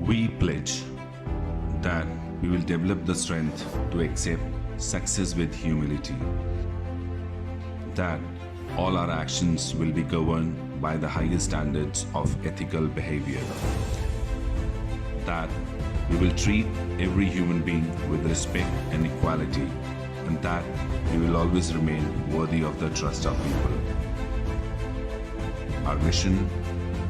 We pledge that we will develop the strength to accept success with humility, that all our actions will be governed by the highest standards of ethical behavior, that we will treat every human being with respect and equality, and that we will always remain worthy of the trust of people. Our mission: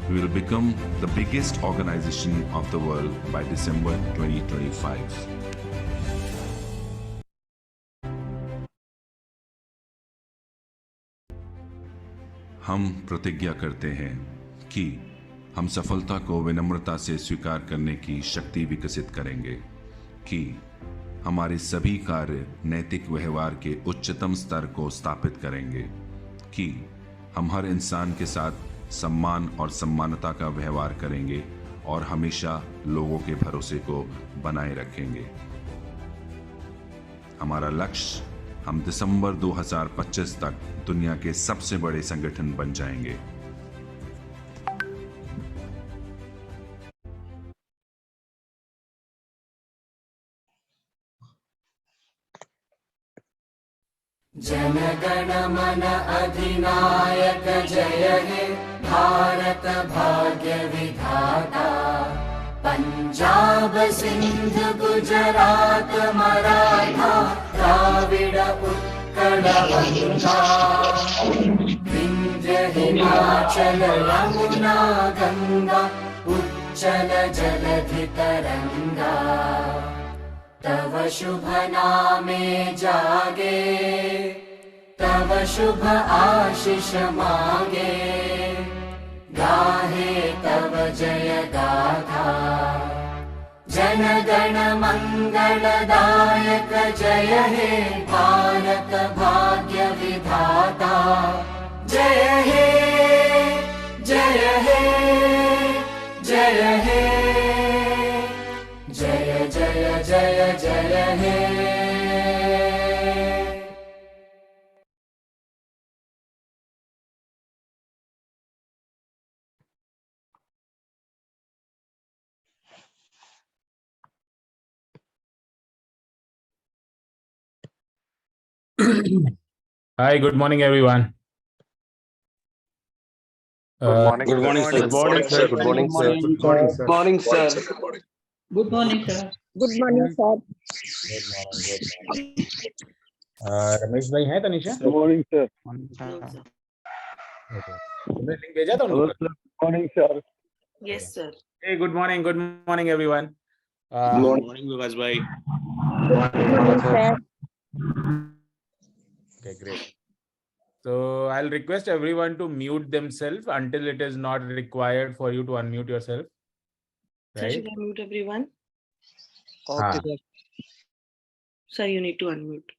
we will become the biggest organization of the world by December 2025. हम प्रतिज्ञा करते हैं कि हम सफलता को विनम्रता से स्वीकार करने की शक्ति विकसित करेंगे, कि हमारे सभी कार्य नैतिक व्यवहार के उच्चतम स्तर को स्थापित करेंगे, कि हम हर इंसान के साथ सम्मान और सम्मानता का व्यवहार करेंगे और हमेशा लोगों के भरोसे को बनाए रखेंगे। हमारा लक्ष्य: हम दिसंबर 2025 तक दुनिया के सबसे बड़े संगठन बन जाएंगे। जनगण मन अधिनायक जय हे भारत भाग्य विधाता। पंजाब सिंध गुजरात मराठा द्राविड़ उत्कल गंगा, विंध्य हिमाचल यमुना गंगा उच्चल जलधि तरंगा। तव शुभ नामे जागे, तव शुभ आशीष मांगे, गाहे तव जय गाथा। जन गण मंगलदायक जय हे भारत भाग्य विधाता। जय हे जय हे जय हे, जय जय जय जय हे। Hi, good morning, everyone. Good morning, Good morning, sir. Good morning, sir. Good morning, sir. Good morning, sir. Good morning, sir. Good morning, sir. Good morning, sir. Good morning. Ramesh भाई है Tanisha? Good morning, sir. Okay. तुमने link भेजा था उनको? Good morning, sir. Yes, sir. Hey, good morning, everyone. Good morning, Vikas bhai. Good morning, sir. Okay, great. So I'll request everyone to mute themselves until it is not required for you to unmute yourself. Sir, Right? should I mute everyone? Okay. sir. Sir, you need to unmute.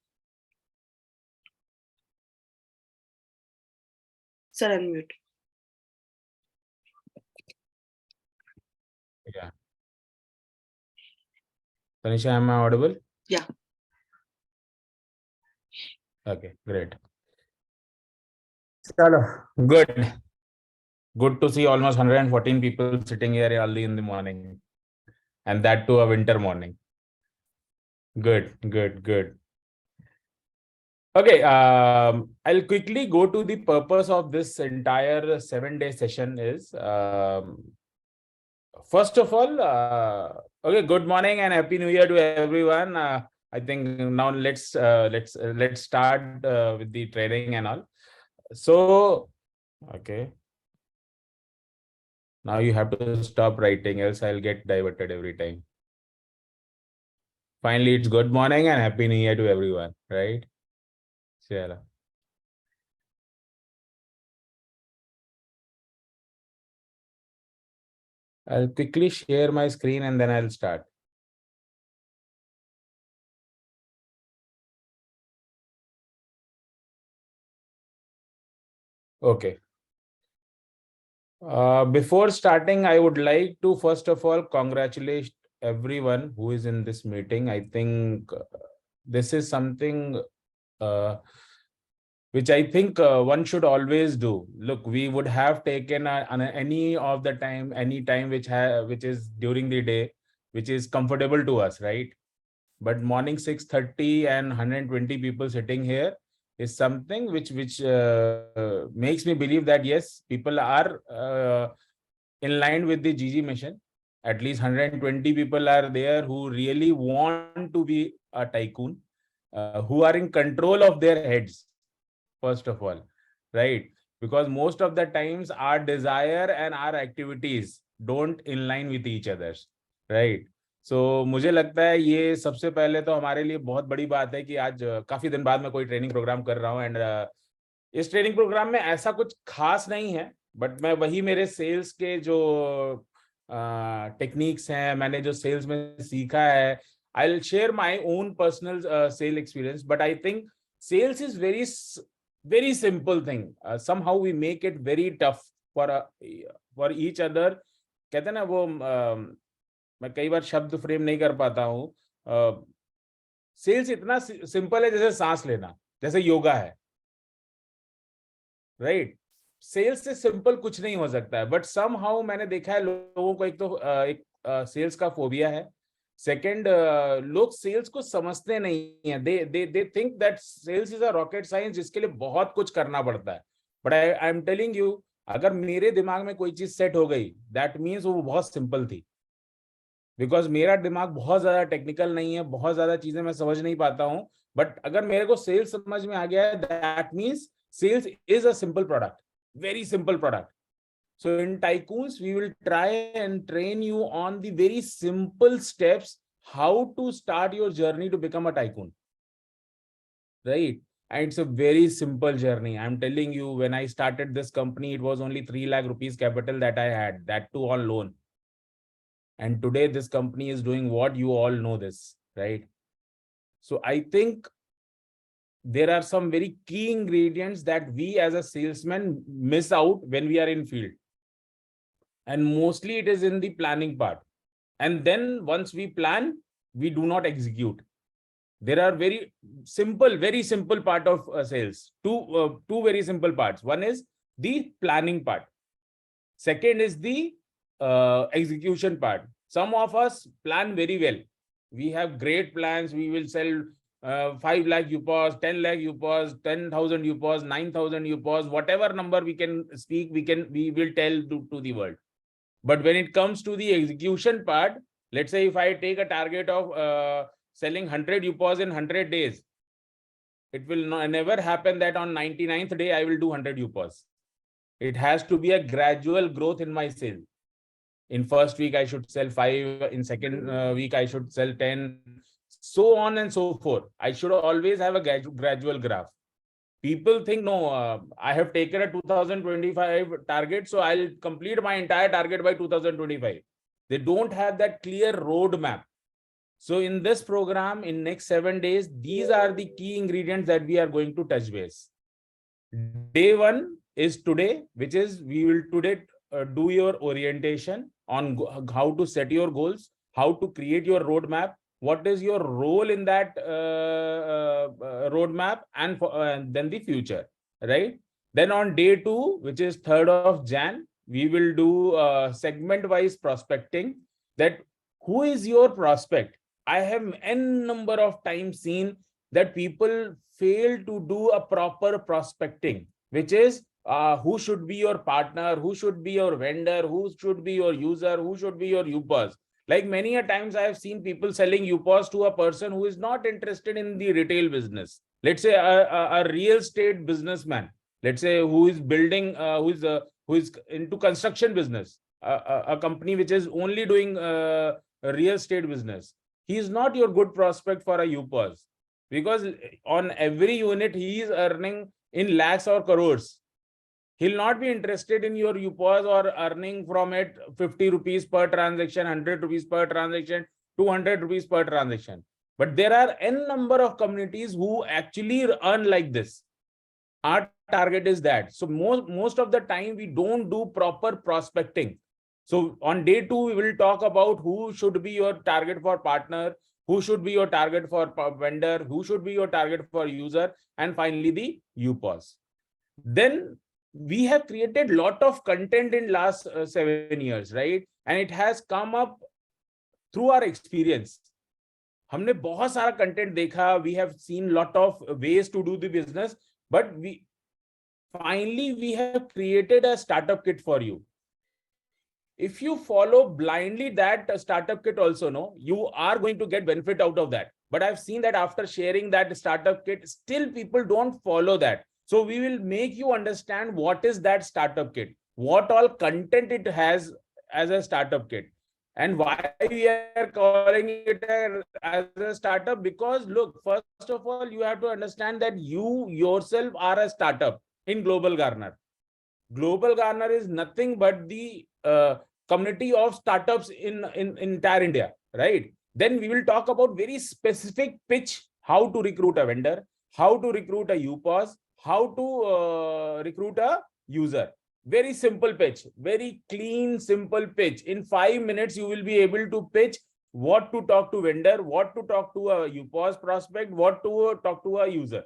Sir, unmute. Yeah. Tanisha, am I audible? Yeah. Okay, great. Good. Good to see almost 114 people sitting here early in the morning, and that too a winter morning. Good. Okay, I'll quickly go to the purpose of this entire 7-day session is, first of all, okay, good morning and happy new year to everyone. I think now let's start with the training and all. So, okay. Now you have to stop writing, else I'll get diverted every time. Finally, it's good morning and happy new year to everyone, right? Sure. I'll quickly share my screen and then I'll start. Okay. Before starting, I would like to first of all congratulate everyone who is in this meeting. I think this is something which I think one should always do. Look, we would have taken any of the time, any time which is during the day, which is comfortable to us, right? But morning 6:30 and 120 people sitting here is something which makes me believe that yes, people are in line with the GG mission. At least 120 people are there who really want to be a tycoon, who are in control of their heads, first of all, right? Because most of the times our desire and our activities don't in line with each others, right? So मुझे लगता है ये सबसे पहले तो हमारे लिए बहुत बड़ी बात है कि आज काफी दिन बाद मैं कोई ट्रेनिंग प्रोग्राम कर रहा हूँ एंड इस ट्रेनिंग प्रोग्राम में ऐसा कुछ खास नहीं है, बट मैं वही मेरे सेल्स के जो टेक्निक्स हैं, मैंने जो सेल्स में सीखा है, I will share my own personal sale experience. But I think sales is very simple thing. Somehow we make it very tough for each other. कहते हैं ना वो मैं कई बार शब्द फ्रेम नहीं कर पाता हूँ. सेल्स इतना सिंपल है जैसे सांस लेना, जैसे योगा है, राइट? सेल्स से सिंपल कुछ नहीं हो सकता है. बट समहाउ मैंने देखा है लोगों को एक तो एक सेल्स का फोबिया है. सेकेंड, लोग सेल्स को समझते नहीं है. They think that sales is a rocket science जिसके लिए बहुत कुछ करना पड़ता है. But I am telling you, अगर मेरे दिमाग में कोई चीज सेट हो गई, दैट मीन्स वो बहुत सिंपल थी. बिकॉज मेरा दिमाग बहुत ज्यादा टेक्निकल नहीं है, बहुत ज्यादा चीजें मैं समझ नहीं पाता हूँ. बट अगर मेरे को सेल्स समझ में आ गया है, that means sales is a simple product, very simple product. So in TYCOONS, we will try and train you on the very simple steps how to start your journey to become a tycoon, right? And it's a very simple journey. I'm telling you, when I started this company, it was only 3 lakh rupees capital that I had, that too on loan. And today this company is doing what you all know this, right? So I think there are some very key ingredients that we as a salesman miss out when we are in field. And mostly it is in the planning part. And then once we plan, we do not execute. There are very simple part of sales. Two very simple parts. One is the planning part. Second is the execution part. Some of us plan very well. We have great plans. We will sell 5 lakh UPOS, 10 lakh UPOS, 10,000 UPOS, 9,000 UPOS, whatever number we can speak, we will tell to the world. But when it comes to the execution part, let's say if I take a target of selling 100 UPOS in 100 days, it will never happen that on 99th day I will do 100 UPOS. It has to be a gradual growth in my sale. In first week I should sell 5, in second week I should sell 10, so on and so forth. I should always have a gradual graph. People think, no, I have taken a 2025 target, so I'll complete my entire target by 2025. They don't have that clear roadmap. So in this program, in next 7 days, these are the key ingredients that we are going to touch base. Day 1 is today, which is we will today do your orientation on how to set your goals, how to create your roadmap, what is your role in that roadmap, and then the future, right? Then on day 2, which is 3rd of Jan, we will do segment wise prospecting. That who is your prospect? I have n number of times seen that people fail to do a proper prospecting, which is who should be your partner, who should be your vendor, who should be your user, who should be your UPOS. Like many a times I have seen people selling UPOS to a person who is not interested in the retail business. Let's say a real estate businessman, let's say who is building, who is into construction business, a company which is only doing real estate business. He is not your good prospect for a UPOS, because on every unit he is earning in lakhs or crores. He'll not be interested in your UPOS or earning from it 50 rupees per transaction, 100 rupees per transaction, 200 rupees per transaction. But there are n number of communities who actually earn like this. Our target is that. So most of the time we don't do proper prospecting. So on day 2, we will talk about who should be your target for partner, who should be your target for vendor, who should be your target for user, and finally the UPOS. Then we have created lot of content in last 7 years, right? And it has come up through our experience. हमने बहुत सारा content देखा, we have seen lot of ways to do the business, but finally we have created a startup kit for you. If you follow blindly that startup kit also, no, you are going to get benefit out of that. But I've seen that after sharing that startup kit, still people don't follow that. So we will make you understand what is that startup kit, what all content it has as a startup kit, and why we are calling it as a startup. Because look, first of all, you have to understand that you yourself are a startup in Global Garner. Global Garner is nothing but the community of startups in entire India, right? Then we will talk about very specific pitch, how to recruit a vendor, how to recruit a UPOS, how to recruit a user. Very simple pitch, very clean, simple pitch. In 5 minutes, you will be able to pitch what to talk to vendor, what to talk to a UPOS prospect, what to talk to a user.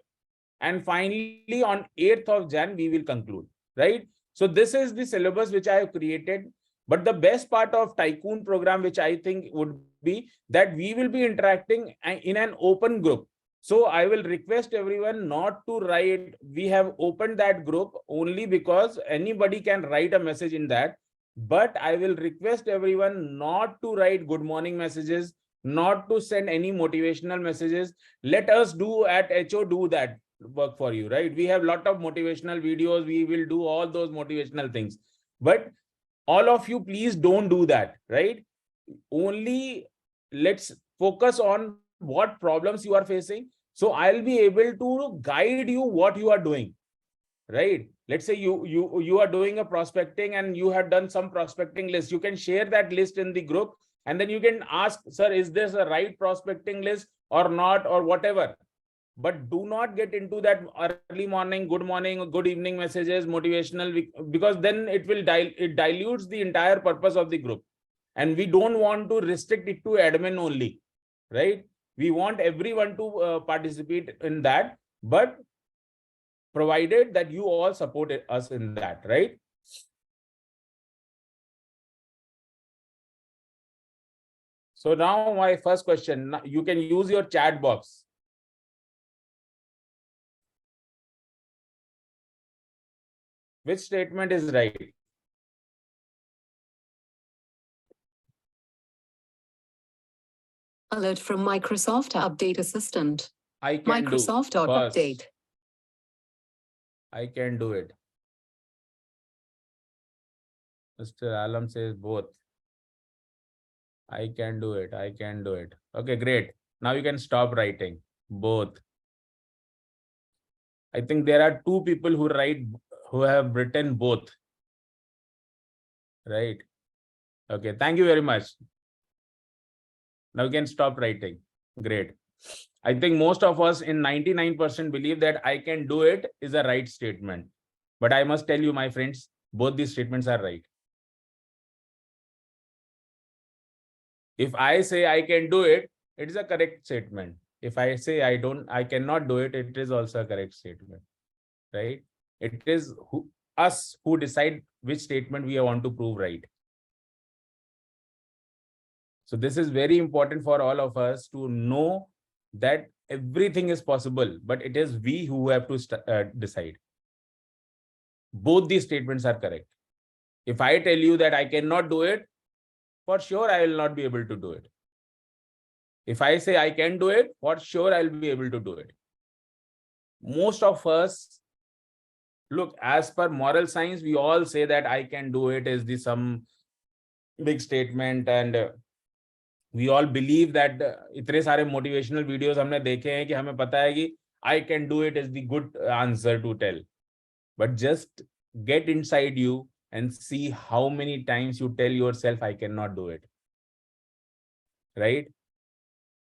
And finally, on 8th of Jan, we will conclude, right? So this is the syllabus which I have created. But the best part of Tycoon program, which I think would be that we will be interacting in an open group. So I will request everyone not to write. We have opened that group only because anybody can write a message in that. But I will request everyone not to write good morning messages, not to send any motivational messages. Let us do at HO do that work for you, right? We have a lot of motivational videos. We will do all those motivational things. But all of you, please don't do that, right? Only let's focus on what problems you are facing. So I'll be able to guide you what you are doing, right? Let's say you are doing a prospecting and you have done some prospecting list. You can share that list in the group, and then you can ask, sir, is this a right prospecting list or not, or whatever. But do not get into that early morning, good morning, or good evening messages, motivational, because then it will it dilutes the entire purpose of the group. And we don't want to restrict it to admin only, right? We want everyone to participate in that, but provided that you all support us in that, right? So now my first question, you can use your chat box. Which statement is right? Alert from Microsoft Update Assistant. I can Microsoft do first. Update. I can do it. Mr. Alam says both. I can do it. I can do it. Okay, great. Now you can stop writing. Both. I think there are 2 people who have written both. Right. Okay, thank you very much. Now you can stop writing. Great. I think most of us in 99% believe that I can do it is a right statement. But I must tell you, my friends, both these statements are right. If I say I can do it, it is a correct statement. If I say I cannot do it, it is also a correct statement, right? It is us who decide which statement we want to prove right. So this is very important for all of us to know that everything is possible, but it is we who have to decide. Both these statements are correct. If I tell you that I cannot do it, for sure I will not be able to do it. If I say I can do it, for sure I'll be able to do it. Most of us, look, as per moral science, we all say that I can do it is some big statement, and we all believe that इतने सारे motivational videos हमने देखे हैं कि हमें पता है कि I can do it is the good answer to tell. But just get inside you and see how many times you tell yourself I cannot do it. Right?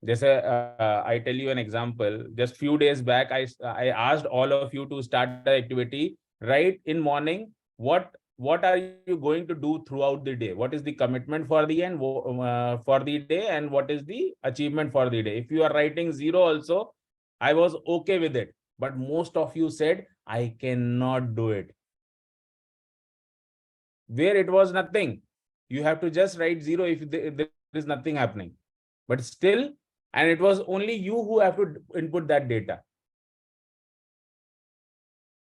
Just I tell you an example. Just few days back, I asked all of you to start the activity right in morning. What what are you going to do throughout the day? What is the commitment for the end for the day, and what is the achievement for the day? If you are writing 0 also, I was okay with it, but most of you said I cannot do it. Where it was nothing, you have to just write 0 if there is nothing happening, but still, and it was only you who have to input that data.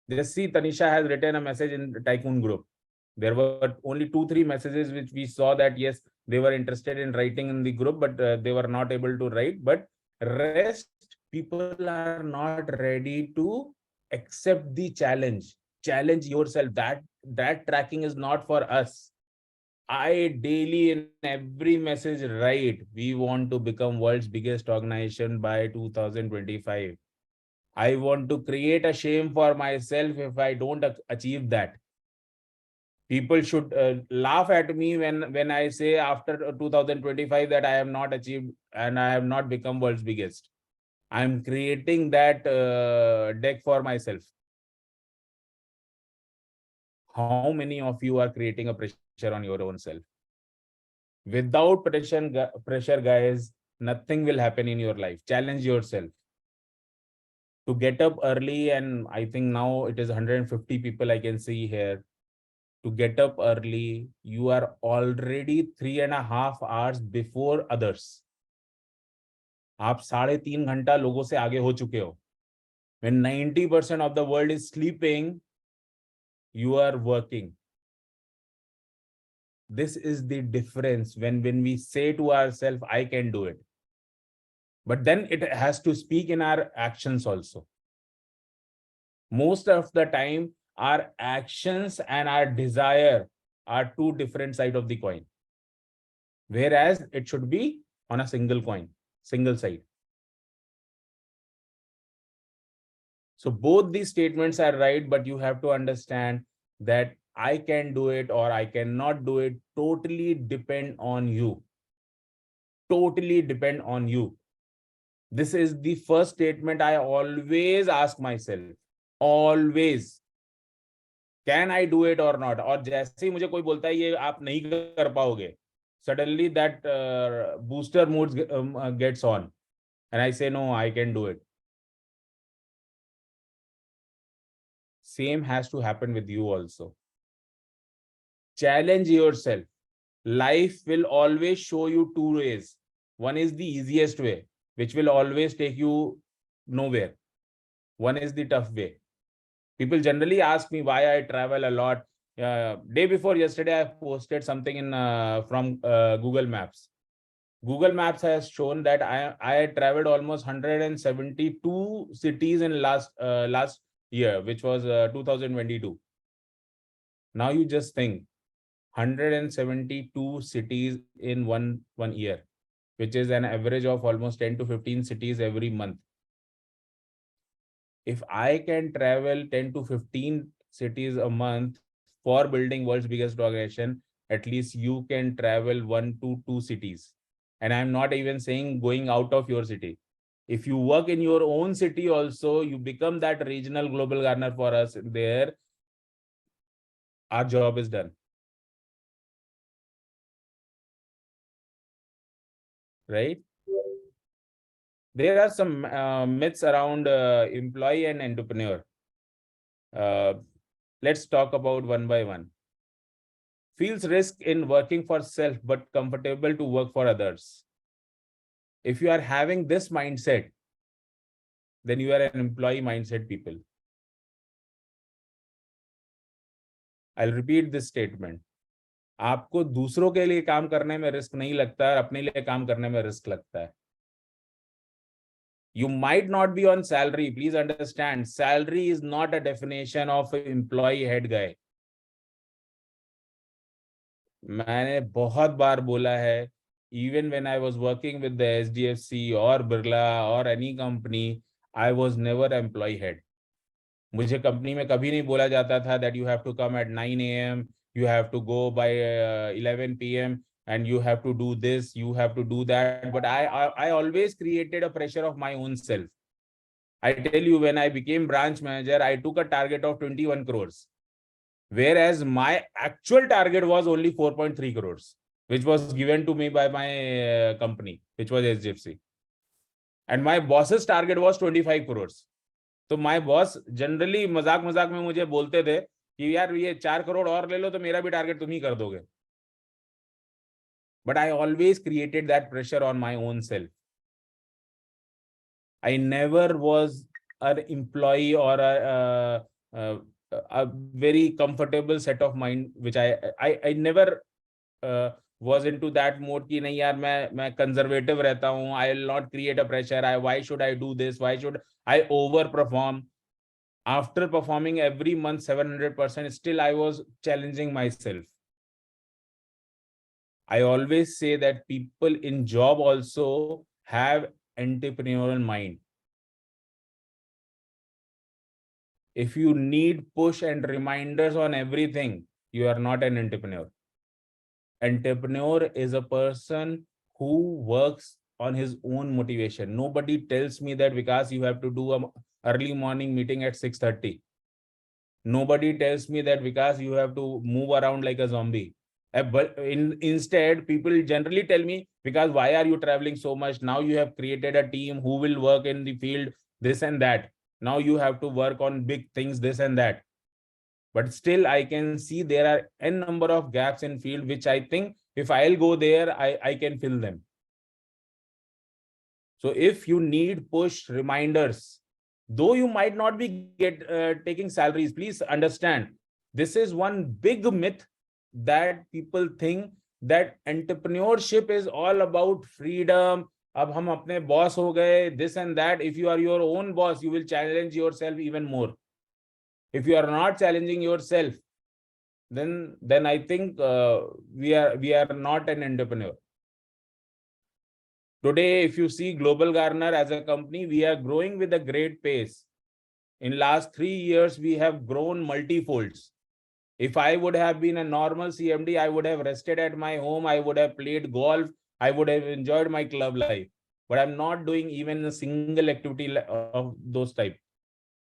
Just see, Tanisha has written a message in the Tycoon group. There were only 2-3 messages which we saw that yes, they were interested in writing in the group, but they were not able to write. But rest people are not ready to accept the challenge. Challenge yourself. That tracking is not for us. I daily in every message write, we want to become world's biggest organization by 2025. I want to create a shame for myself if I don't achieve that. People should laugh at me when I say after 2025 that I have not achieved and I have not become world's biggest. I'm creating that deck for myself. How many of you are creating a pressure on your own self? Without pressure, guys, nothing will happen in your life. Challenge yourself to get up early, and I think now it is 150 people I can see here. To get up early, you are already 3.5 hours before others. आप 3.5 घंटा लोगों से आगे हो चुके हो. When 90% of the world is sleeping, you are working. This is the difference when we say to ourselves, I can do it. But then it has to speak in our actions also. Most of the time, our actions and our desire are two different sides of the coin. Whereas it should be on a single coin, single side. So both these statements are right, but you have to understand that I can do it or I cannot do it totally depend on you. Totally depend on you. This is the first statement I always ask myself. Always. Can I do it or not? और जैसे ही मुझे कोई बोलता है ये आप नहीं कर पाओगे, suddenly that booster mood gets on, and I say no, I can do it. Same has to happen with you also. Challenge yourself. Life will always show you two ways. One is the easiest way, which will always take you nowhere. One is the tough way. People generally ask me why I travel a lot. Day before yesterday, I posted something in from Google Maps. Google Maps has shown that I traveled almost 172 cities in last year, which was 2022. Now you just think 172 cities in one year, which is an average of almost 10 to 15 cities every month. If I can travel 10 to 15 cities a month for building world's biggest organization, at least you can travel 1 to 2 cities. And I'm not even saying going out of your city. If you work in your own city also, you become that regional global gardener for us there, our job is done. Right? There are some myths around employee and entrepreneur. Let's talk about one by one. Feels risk in working for self, but comfortable to work for others. If you are having this mindset, then you are an employee mindset people. I'll repeat this statement. आपको दूसरों के लिए काम करने में risk नहीं लगता है, अपने लिए काम करने में रिस्क लगता है. You might not be on salary. Please understand, salary is not a definition of employee head guy. मैंने बहुत बार बोला है, even when I was working with the SDFC or Birla or any company, I was never employee head. मुझे company में कभी नहीं बोला जाता था that you have to come at 9 a.m., you have to go by 11 p.m. and you have to do this, you have to do that. But I always created a pressure of my own self. I tell you, when I became branch manager, I took a target of 21 crores. whereas my actual target was only 4.3 crores, which was given to me by my company, which was HDFC. And my boss's target was 25 crores. तो my boss generally मजाक मजाक में मुझे बोलते थे कि यार ये 4 करोड़ और ले लो तो मेरा भी टारगेट तुम ही कर दोगे. But I always created that pressure on my own self. I never was an employee or a very comfortable set of mind, which I never was into that mode कि नहीं यार मैं conservative रहता हूँ. I will not create a pressure. Why should I do this? Why should I overperform? After performing every month 700%, still I was challenging myself. I always say that people in job also have entrepreneurial mind. If you need push and reminders on everything, you are not an entrepreneur. Entrepreneur is a person who works on his own motivation. Nobody tells me that because you have to do an early morning meeting at 6:30. Nobody tells me that because you have to move around like a zombie. But instead, people generally tell me, because why are you traveling so much? Now you have created a team who will work in the field, this and that. Now you have to work on big things, this and that. But still, I can see there are n number of gaps in field, which I think if I'll go there, I can fill them. So if you need push reminders, though you might not be taking salaries, please understand, this is one big myth that people think that entrepreneurship is all about freedom. अब हम अपने boss हो गए, this and that. If you are your own boss, you will challenge yourself even more. If you are not challenging yourself, then I think we are not an entrepreneur. Today, if you see Global Garner as a company, we are growing with a great pace. In last 3 years, we have grown multifolds. If I would have been a normal CMD, I would have rested at my home. I would have played golf. I would have enjoyed my club life. But I'm not doing even a single activity of those type.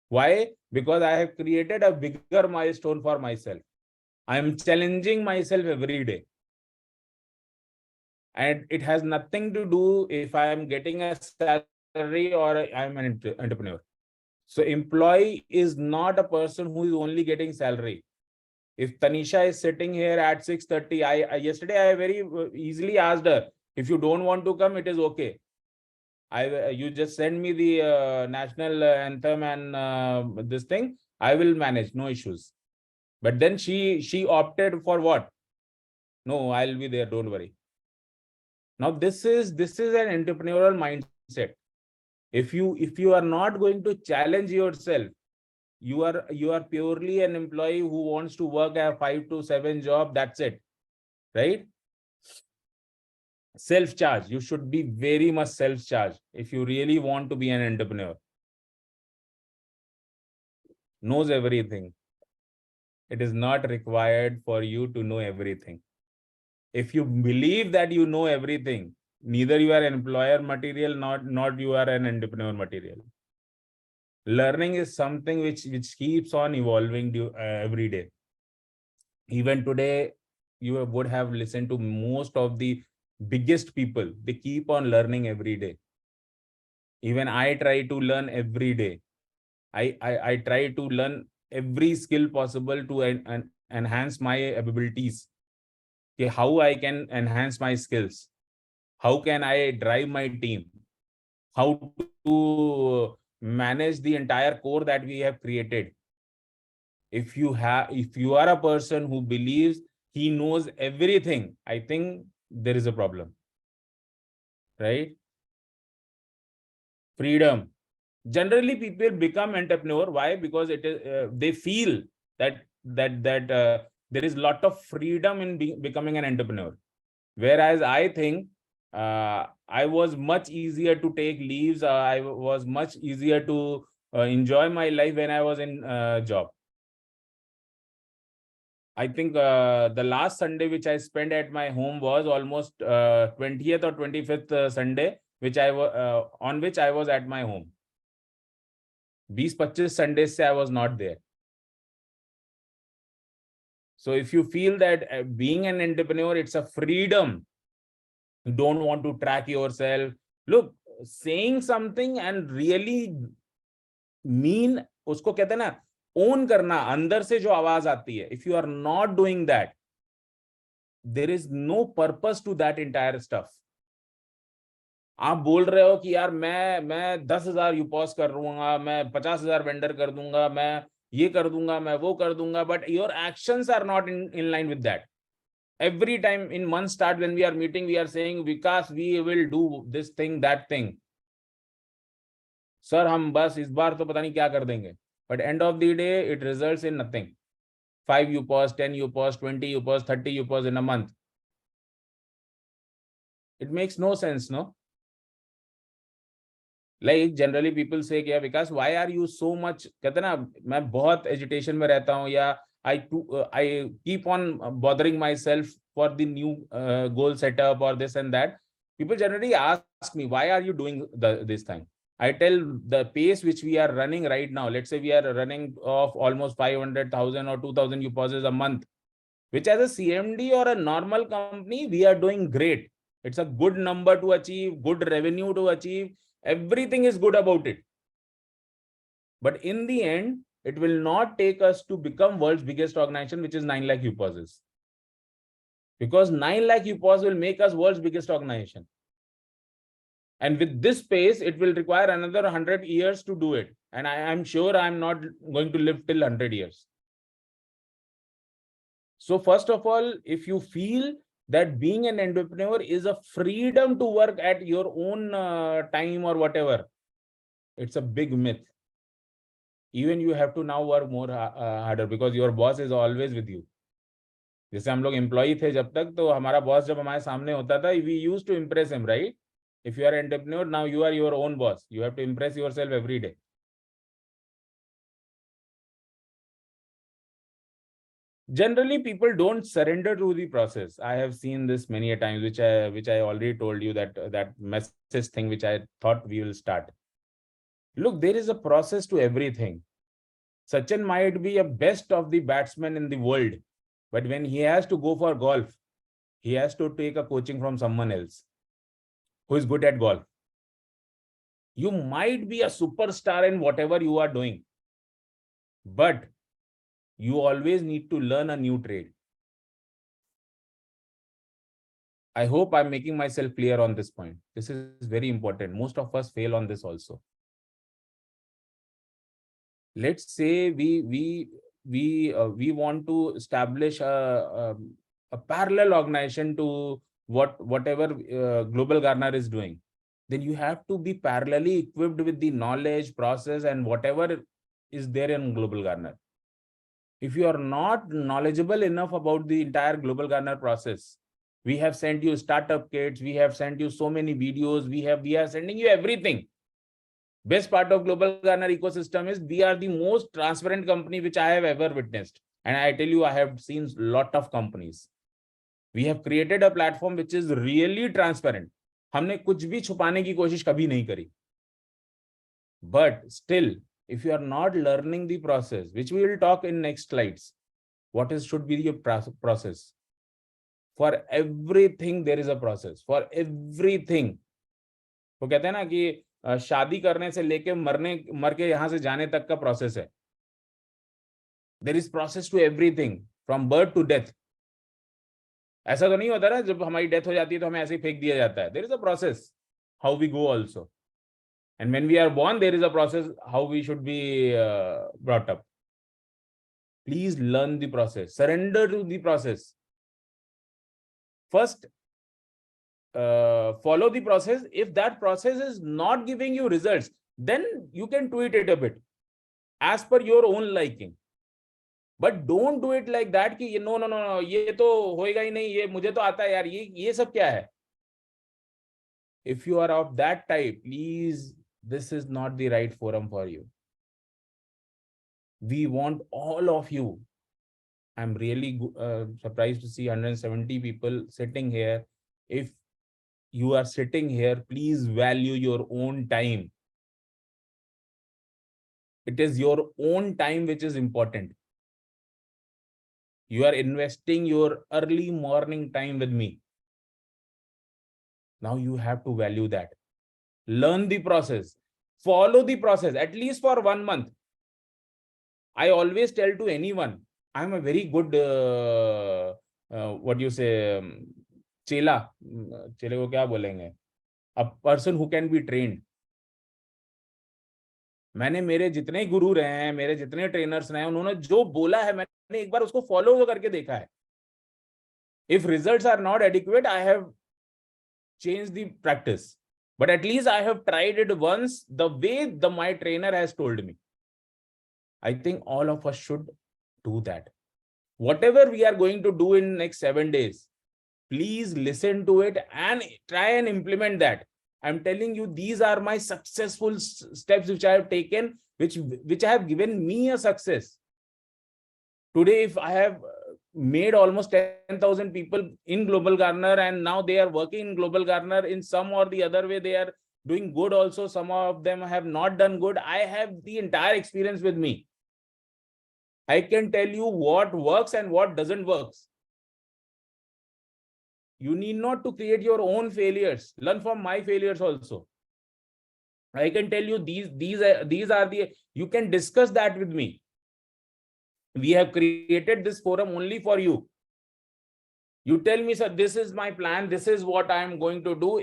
Why? Because I have created a bigger milestone for myself. I am challenging myself every day. And it has nothing to do if I am getting a salary or I am an entrepreneur. So employee is not a person who is only getting salary. If Tanisha is sitting here at 6:30, yesterday I very easily asked her, if you don't want to come, it is okay. You just send me the national anthem and this thing, I will manage, no issues. But then she opted for what? No, I'll be there, don't worry. Now this is an entrepreneurial mindset. If you are not going to challenge yourself, you are purely an employee who wants to work a 5 to 7 job, that's it, right? Self-charge, you should be very much self-charge if you really want to be an entrepreneur. Knows everything. It is not required for you to know everything. If you believe that you know everything, neither you are an employer material, not you are an entrepreneur material. Learning is something which keeps on evolving every day. Even today, you would have listened to most of the biggest people. They keep on learning every day. Even I try to learn every day. I try to learn every skill possible to enhance my abilities. Okay, how I can enhance my skills. How can I drive my team? How to manage the entire core that we have created. If you are a person who believes he knows everything, I think there is a problem, right? Freedom. Generally, people become entrepreneur. Why? Because it is they feel that there is a lot of freedom in becoming an entrepreneur. Whereas I think I was much easier to take leaves. I was much easier to enjoy my life when I was in job. I think the last Sunday which I spent at my home was almost 20th or 25th Sunday, on which I was at my home. 20-25 Sundays I was not there. So if you feel that being an entrepreneur, it's a freedom, you don't want to track yourself. Look, saying something and really mean, usko कहते हैं ना, own करना, अंदर से जो आवाज आती है. If you are not doing that, there is no purpose to that entire stuff. आप बोल रहे हो कि यार मैं 10,000 यूपॉस कर दूंगा, मैं 50,000 वेंडर कर दूंगा, मैं ये कर दूंगा, मैं वो कर दूंगा, but your actions are not in line with that. Every time in month start when we are meeting, we are saying, Vikas, we will do this thing, that thing. Sir, हम बस इस बार तो पता नहीं क्या कर देंगे. But end of the day, it results in nothing. 5 UPOS, 10 UPOS, 20 UPOS, 30 UPOS in a month. It makes no sense, no? Like generally people say कि Vikas, why are you so much, कहते ना, मैं बहुत agitation में रहता हूँ, या I keep on bothering myself for the new goal setup or this and that. People generally ask me, why are you doing this thing? I tell the pace which we are running right now. Let's say we are running of almost 500,000 or 2,000 UPOSs a month, which as a CMD or a normal company, we are doing great. It's a good number to achieve, good revenue to achieve. Everything is good about it. But in the end, it will not take us to become world's biggest organization, which is 9 lakh UPOSs. Because 9 lakh UPOS will make us world's biggest organization. And with this pace, it will require another 100 years to do it. And I am sure I'm not going to live till 100 years. So first of all, if you feel that being an entrepreneur is a freedom to work at your own time or whatever, it's a big myth. Even you have to now work more harder because your boss is always with you. जैसे हम लोग employee थे जब तक, तो हमारा boss जब हमारे सामने होता था, we used to impress him, right? If you are an entrepreneur, now you are your own boss. You have to impress yourself every day. Generally, people don't surrender to the process. I have seen this many a times, which I already told you, that message thing which I thought we will start. Look, there is a process to everything. Sachin might be a best of the batsmen in the world, but when he has to go for golf, he has to take a coaching from someone else who is good at golf. You might be a superstar in whatever you are doing, but you always need to learn a new trade. I hope I'm making myself clear on this point. This is very important. Most of us fail on this also. Let's say we want to establish a parallel organization to whatever Global Garner is doing. Then you have to be parallelly equipped with the knowledge, process, and whatever is there in Global Garner. If you are not knowledgeable enough about the entire Global Garner process, we have sent you startup kits, we have sent you so many videos, we are sending you everything. Best part of Global Garner ecosystem is we are the most transparent company which I have ever witnessed. And I tell you, I have seen a lot of companies. We have created a platform which is really transparent. हमने कुछ भी छुपाने की कोशिश कभी नहीं करी. But still, if you are not learning the process, which we will talk in next slides, should be your process. For everything, there is a process. For everything. वो कहते हैं ना कि शादी करने से लेके मर के यहाँ से जाने तक का प्रोसेस है. There is process to everything, from birth to death. ऐसा तो नहीं होता ना जब हमारी डेथ हो जाती है तो हमें ऐसे ही फेंक दिया जाता है. There is a process how we go also. And when we are born, there is a process how we should be brought up. Please learn the process. Surrender to the process. First, follow the process. If that process is not giving you results, then you can tweak it a bit as per your own liking. But don't do it like that कि no, ये तो होएगा ही नहीं, ये मुझे तो आता है यार, ये सब क्या है? If you are of that type, please, this is not the right forum for you. We want all of you. I'm really surprised to see 170 people sitting here. If you are sitting here, please value your own time. It is your own time which is important. You are investing your early morning time with me. Now you have to value that. Learn the process. Follow the process, at least for 1 month. I always tell to anyone, I'm a very good, what you say, chela. Chele ko kya bolenge? A person who can be trained. मैंने मेरे जितने गुरु रहे हैं, मेरे जितने trainers रहे हैं, उन्होंने जो बोला है मैंने एक बार उसको फॉलो करके देखा है. If results are not adequate, I have changed the practice. But at least I have tried it once the way my trainer has told me. I think all of us should do that. Whatever we are going to do in next 7 days, please listen to it and try and implement that. I'm telling you, these are my successful steps which I have taken, which have given me a success. Today, if I have made almost 10,000 people in Global Gardener, and now they are working in Global Gardener in some or the other way, they are doing good also. Some of them have not done good. I have the entire experience with me. I can tell you what works and what doesn't work. You need not to create your own failures. Learn from my failures also. I can tell you these are the, you can discuss that with me. We have created this forum only for you. You tell me, sir, this is my plan. This is what I am going to do.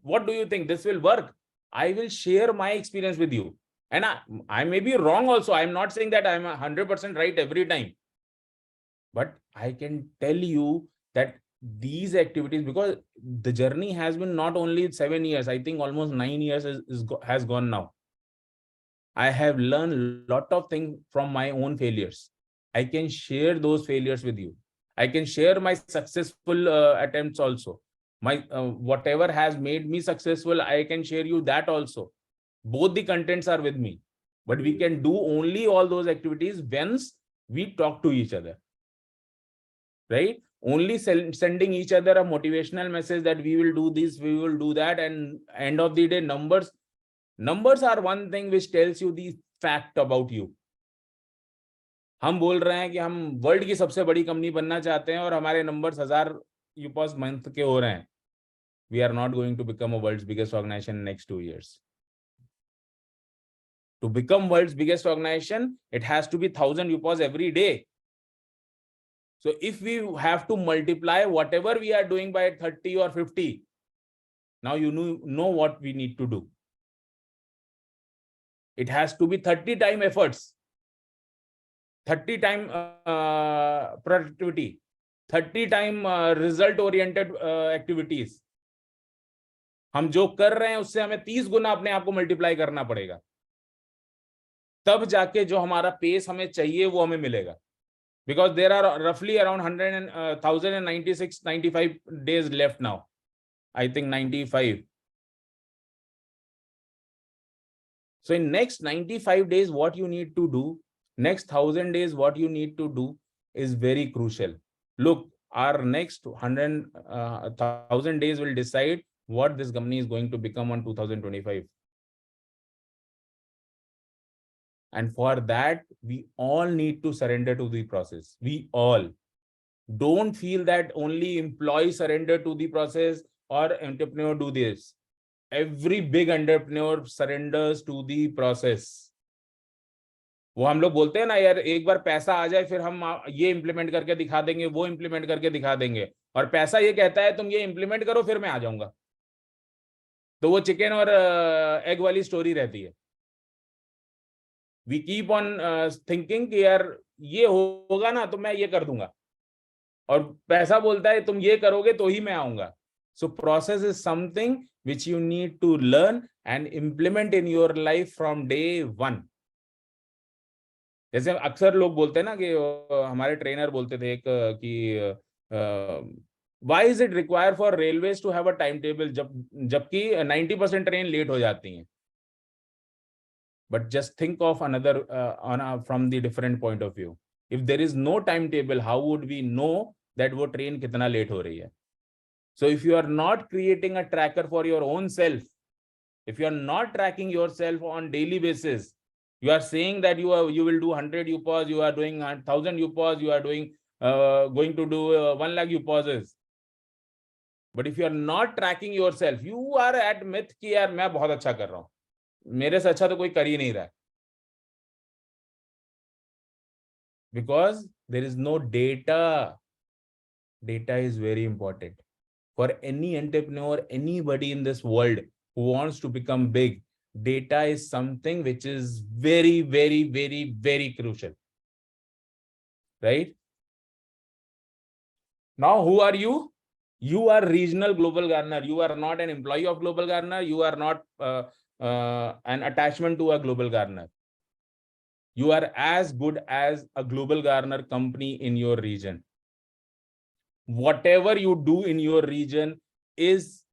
What do you think? This will work. I will share my experience with you. And I may be wrong also. I'm not saying that I'm 100% right every time. But I can tell you that these activities, because the journey has been not only 7 years, I think almost 9 years has gone now. I have learned a lot of things from my own failures. I can share those failures with you. I can share my successful attempts also. My whatever has made me successful, I can share you that also. Both the contents are with me. But we can do only all those activities once we talk to each other. Right? Only sending each other a motivational message that we will do this, we will do that, and end of the day, numbers are one thing which tells you the fact about you. हम बोल रहे हैं कि हम world की सबसे बड़ी company बनना चाहते हैं और हमारे नंबर्स 1000 यूपॉस मंथ के हो रहे हैं. We are not going to become a world's biggest organization in next 2 years. To become world's biggest organization, it has to be 1000 upos every day. So if we have to multiply whatever we are doing by 30 or 50, now you know what we need to do. It has to be 30 time efforts, 30 time productivity, 30 time result oriented activities. हम जो कर रहे हैं उससे हमें 30 गुना अपने आप को मल्टीप्लाई करना पड़ेगा, तब जाके जो हमारा पेस हमें चाहिए वो हमें मिलेगा. Because there are roughly around 1,096, 95 days left now. I think 95. So in next 95 days, what you need to do, next 1,000 days, what you need to do is very crucial. Look, our next 1,000 days will decide what this company is going to become on 2025. And for that, we all need to surrender to the process. We all. Don't feel that only employees surrender to the process or entrepreneur do this. Every big entrepreneur surrenders to the process. वो हम लोग बोलते हैं ना यार, एक बार पैसा आ जाए फिर हम ये इंप्लीमेंट करके दिखा देंगे, वो इंप्लीमेंट करके दिखा देंगे, और पैसा ये कहता है तुम ये इंप्लीमेंट करो फिर मैं आ जाऊंगा. तो वो चिकन और एग वाली स्टोरी रहती है. We keep on thinking कि यार ये होगा ना तो मैं ये कर दूंगा, और पैसा बोलता है तुम ये करोगे तो ही मैं आऊंगा. So process is something which you need to learn and implement in your life from day one. जैसे अक्सर लोग बोलते हैं ना कि हमारे ट्रेनर बोलते थे एक कि why is it required for railways to have a timetable जबकि 90% ट्रेन लेट हो जाती हैं. But just think of another from the different point of view. If there is no timetable, how would we know that वो train कितना late हो रही है? So if you are not creating a tracker for your own self, if you are not tracking yourself on daily basis, you are saying that you will do 100 UPOs, you are doing 1000 UPOs, you are doing going to do 1 lakh, you pauses. But if you are not tracking yourself, you are at myth कि यार मैं बहुत अच्छा कर रहा हूँ, मेरे से अच्छा तो कोई कर ही नहीं रहा है. Because there is no data. Data is very important. For any entrepreneur, anybody in this world who wants to become big, data is something which is very, very, very, very crucial. Right? Now, who are you? You are regional Global Gardener. You are not an employee of Global Gardener. You are not an attachment to a Global Gardener. You are as good as a Global Gardener company in your region. Whatever you do in your region is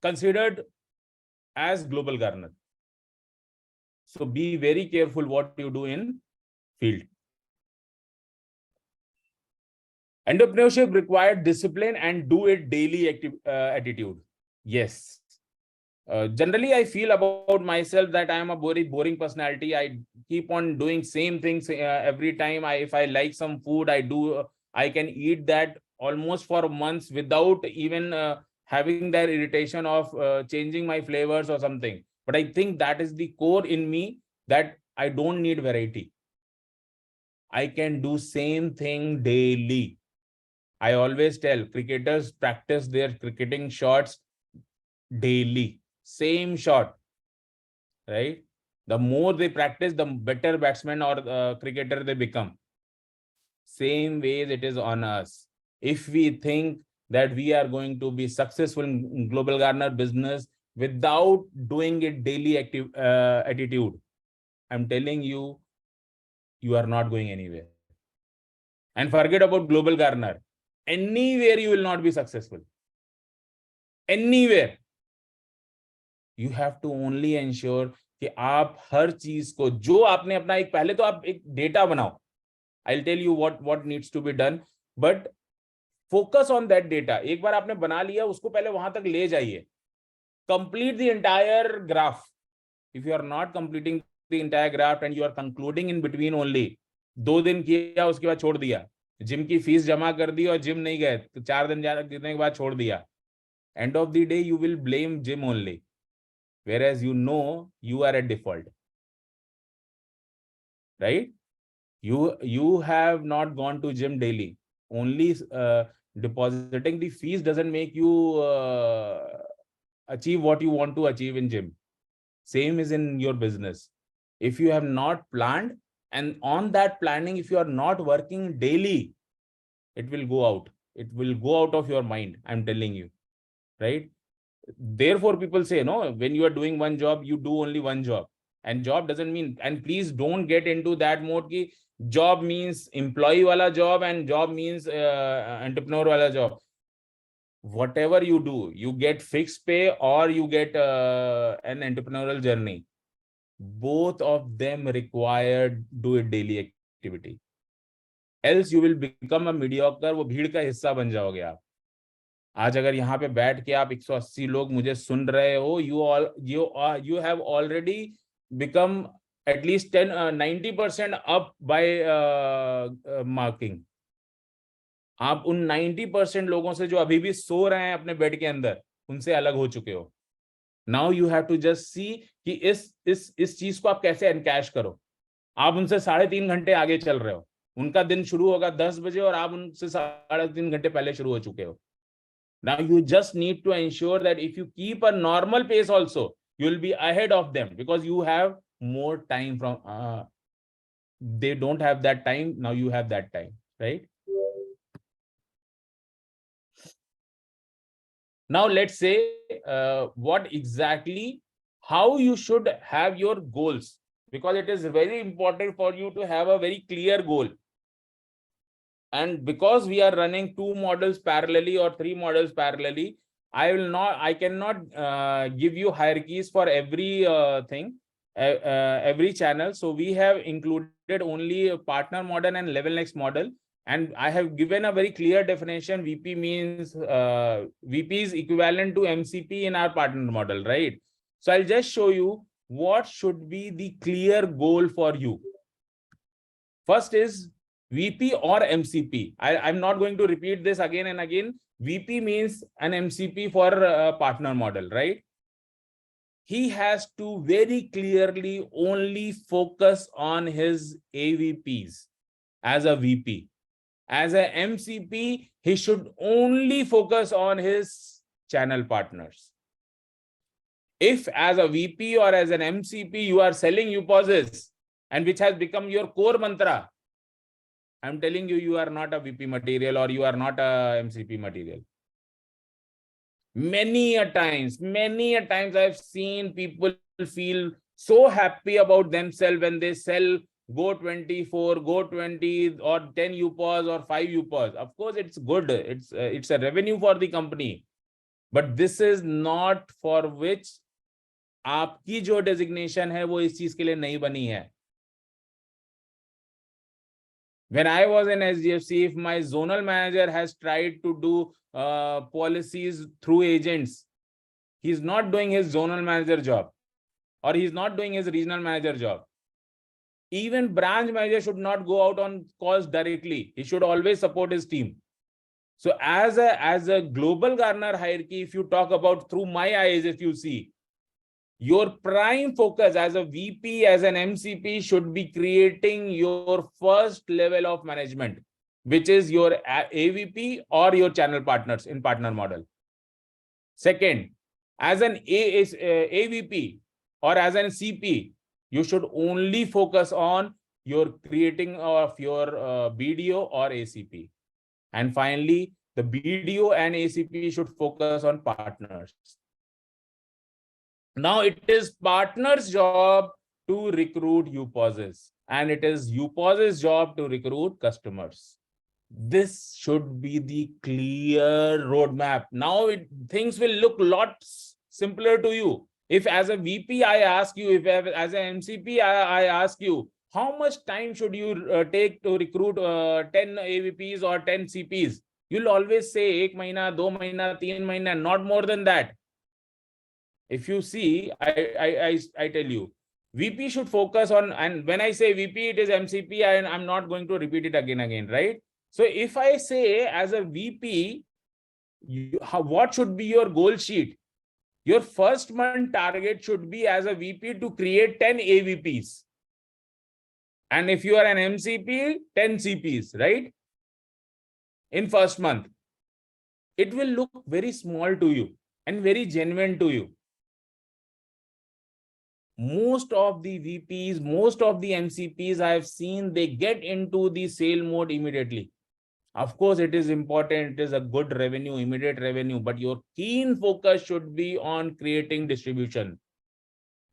considered as Global Gardener. So be very careful what you do in field. Entrepreneurship required discipline and do it daily attitude. Yes. Generally, I feel about myself that I am a very boring personality. I keep on doing same things every time. If I like some food, I can eat that almost for months without even having that irritation of changing my flavors or something. But I think that is the core in me, that I don't need variety. I can do same thing daily. I always tell cricketers practice their cricketing shots daily. Same shot, right? The more they practice, the better batsman or cricketer they become. Same way it is on us. If we think that we are going to be successful in Global Gardener business without doing it daily attitude, I'm telling you, you are not going anywhere. And forget about Global Gardener. Anywhere you will not be successful. Anywhere. You have to only ensure कि आप हर चीज को जो आपने अपना एक पहले तो आप एक डेटा बनाओ. I'll tell you what needs to be done, but focus on that data. एक बार आपने बना लिया, उसको पहले वहां तक ले जाइए. Complete the entire graph. If you are not completing the entire graph and you are concluding in between only, 2 दिन किया उसके बाद छोड़ दिया, जिम की फीस जमा कर दी और जिम नहीं गए तो 4 दिन जाने के बाद छोड़ दिया. End of the day, you will blame gym only. Whereas you know you are at default, right? You have not gone to gym daily. Only depositing the fees doesn't make you achieve what you want to achieve in gym. Same is in your business. If you have not planned, and on that planning, if you are not working daily, it will go out. It will go out of your mind. I'm telling you, right? Therefore, people say, no, when you are doing one job, you do only one job. And job doesn't mean, and please don't get into that mode ki job means employee wala job and job means entrepreneur wala job. Whatever you do, you get fixed pay or you get an entrepreneurial journey. Both of them require do it daily activity. Else you will become a mediocre, वो भीड़ का हिस्सा बन जाओगे आप. आज अगर यहाँ पे बैठ के आप 180 लोग मुझे सुन रहे हो, you have already become at least 90% up by marking. आप उन 90% लोगों से जो अभी भी सो रहे हैं अपने बेड के अंदर, उनसे अलग हो चुके हो. Now you have to just see कि इस चीज को आप कैसे एनकैश करो. आप उनसे 3.5 घंटे आगे चल रहे हो. उनका दिन शुरू होगा 10 बजे और आप उनसे 3.5 घंटे पहले शुरू हो चुके हो. Now you just need to ensure that if you keep a normal pace also, you will be ahead of them because you have more time from, they don't have that time. Now you have that time, right? Now let's say what exactly, how you should have your goals, because it is very important for you to have a very clear goal. And because we are running 2 models parallelly or 3 models parallelly, I cannot give you hierarchies for every thing, every channel. So we have included only a partner model and level next model. And I have given a very clear definition. VP means VP is equivalent to MCP in our partner model, right? So I'll just show you what should be the clear goal for you. First is VP or MCP. I'm not going to repeat this again and again. VP means an MCP for a partner model, right? He has to very clearly only focus on his AVPs as a VP. As a MCP, he should only focus on his channel partners. If as a VP or as an MCP, you are selling UPOSes and which has become your core mantra, I'm telling you, you are not a VP material or you are not a MCP material. Many a times I've seen people feel so happy about themselves when they sell Go 24, Go 20 or 10 UPOS or 5 UPOS. Of course, it's good. It's a revenue for the company. But this is not for which आपकी जो designation है वो इस चीज के लिए नहीं बनी है. When I was in SDFC, if my zonal manager has tried to do policies through agents, he's not doing his zonal manager job or he's not doing his regional manager job. Even branch manager should not go out on calls directly. He should always support his team. So as a global Gartner hierarchy, if you talk about through my eyes, if you see, your prime focus as a VP, as an MCP should be creating your first level of management, which is your AVP or your channel partners in partner model. Second, as an AVP or as an CP, you should only focus on your creating of your BDO or ACP. And finally, the BDO and ACP should focus on partners. Now it is partners' job to recruit UPOSes, and it is UPOSes' job to recruit customers. This should be the clear roadmap. Now things will look a lot simpler to you. If as a VP I ask you, if as an MCP I ask you, how much time should you take to recruit 10 AVPs or 10 CPs? You'll always say 1 mahina, 2 mahina, 3 mahina, not more than that. If you see, I tell you, VP should focus on, and when I say VP, it is MCP, and I'm not going to repeat it again, right? So if I say as a VP, what should be your goal sheet? Your first month target should be as a VP to create 10 AVPs. And if you are an MCP, 10 CPs, right? In first month. It will look very small to you and very genuine to you. Most of the VPs, most of the MCPs I have seen, they get into the sale mode immediately. Of course, it is important. It is a good revenue, immediate revenue, but your keen focus should be on creating distribution.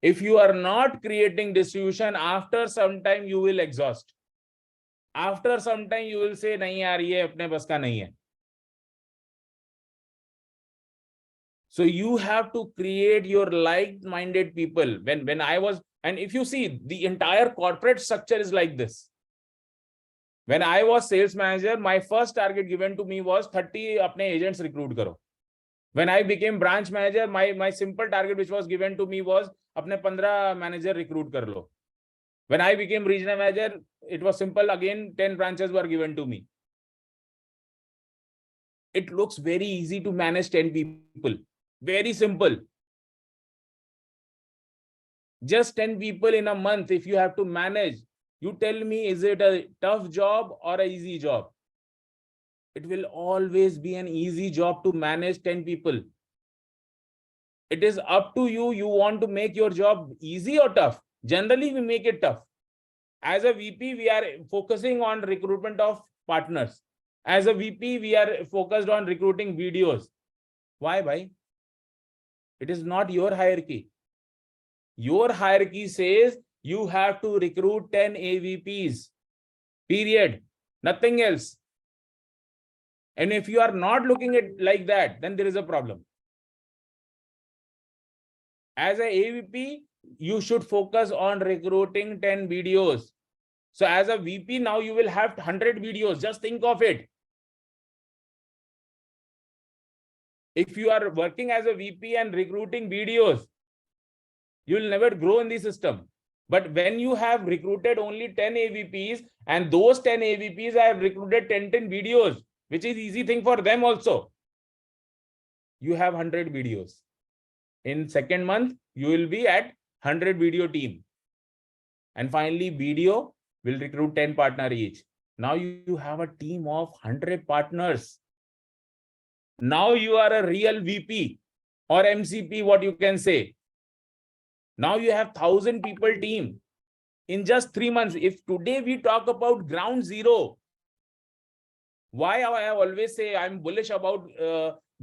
If you are not creating distribution, after some time you will exhaust. After some time you will say, nahi yaar, ye apne bas ka nahi hai. So you have to create your like-minded people. When I was, and if you see, the entire corporate structure is like this. When I was sales manager, my first target given to me was 30 apne agents recruit karo. When I became branch manager, my simple target which was given to me was apne 15 manager recruit kar lo. When I became regional manager, it was simple again, 10 branches were given to me. It looks very easy to manage 10 people. Very simple. Just 10 people in a month, if you have to manage, you tell me, is it a tough job or an easy job? It will always be an easy job to manage 10 people. It is up to you. You want to make your job easy or tough? Generally, we make it tough. As a VP, we are focusing on recruitment of partners. As a VP, we are focused on recruiting videos. Why, bhai? It is not your hierarchy. Your hierarchy says you have to recruit 10 AVPs. Period. Nothing else. And if you are not looking at it like that, then there is a problem. As a AVP, you should focus on recruiting 10 videos. So as a VP, now you will have 100 videos. Just think of it. If you are working as a VP and recruiting videos, you will never grow in the system. But when you have recruited only 10 AVPs, and those 10 AVPs I have recruited 10 videos, which is easy thing for them also. You have 100 videos. In second month, you will be at 100 video team. And finally, video will recruit 10 partner each. Now you have a team of 100 partners. Now you are a real VP or MCP, what you can say. Now you have 1,000 people team in just 3 months. If today we talk about ground zero, why I always say I'm bullish about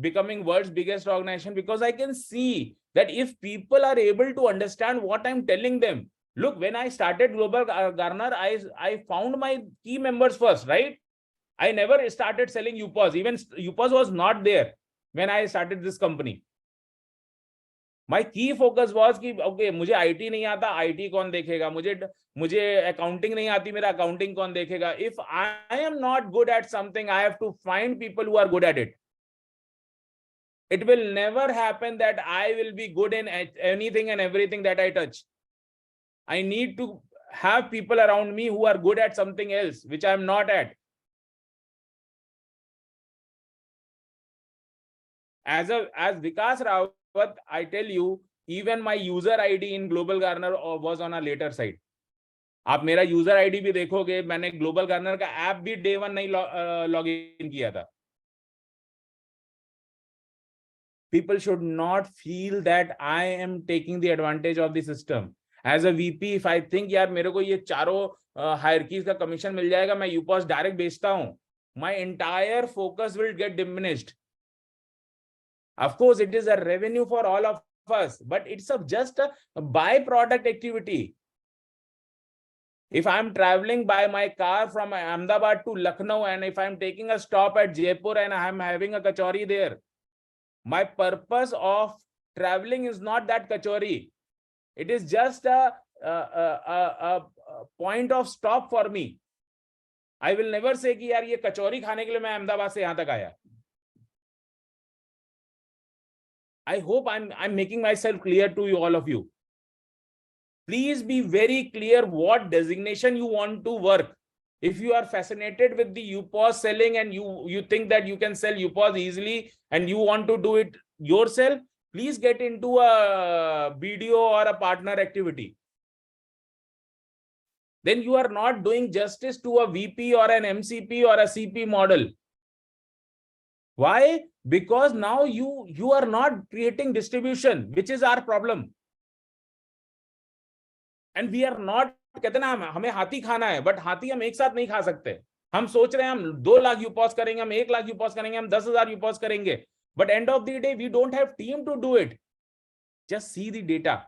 becoming world's biggest organization, because I can see that if people are able to understand what I'm telling them. Look, when I started Global Garner, I found my key members first, right? I never started selling UPOS. Even UPOS was not there when I started this company. My key focus was कि okay, मुझे IT नहीं आता, IT कौन देखेगा? मुझे accounting नहीं आती, मेरा accounting कौन देखेगा? If I am not good at something, I have to find people who are good at it. It will never happen that I will be good in anything and everything that I touch. I need to have people around me who are good at something else, which I am not at. As Vikas Rawat, I tell you, even my user ID in Global Garner was on a later side. आप मेरा user ID भी देखोगे, मैंने Global Garner का app भी day one नहीं log in किया था. People should not feel that I am taking the advantage of the system. As a VP, if I think यार मेरे को ये चारों hierarchies का commission मिल जाएगा, मैं UPOS direct बेचता हूँ, my entire focus will get diminished. Of course, it is a revenue for all of us, but it's just a byproduct activity. If I'm traveling by my car from Ahmedabad to Lucknow, and if I'm taking a stop at Jaipur and I'm having a kachori there, my purpose of traveling is not that kachori. It is just a point of stop for me. I will never say कि यार ये कचौरी खाने के लिए मैं अहमदाबाद से यहाँ तक आया. I hope I'm making myself clear to you, all of you. Please be very clear what designation you want to work. If you are fascinated with the UPOS selling and you think that you can sell UPOS easily and you want to do it yourself, please get into a BDO or a partner activity. Then you are not doing justice to a VP or an MCP or a CP model. Why? Because now you are not creating distribution, which is our problem. And we are not, कहते ना हमें हाथी खाना है, but हाथी हम एक साथ नहीं खा सकते. हम सोच रहे हैं हम 2 लाख UPOS करेंगे, हम 1 लाख UPOS करेंगे, हम 10,000 UPOS करेंगे. But end of the day, we don't have team to do it. Just see the data.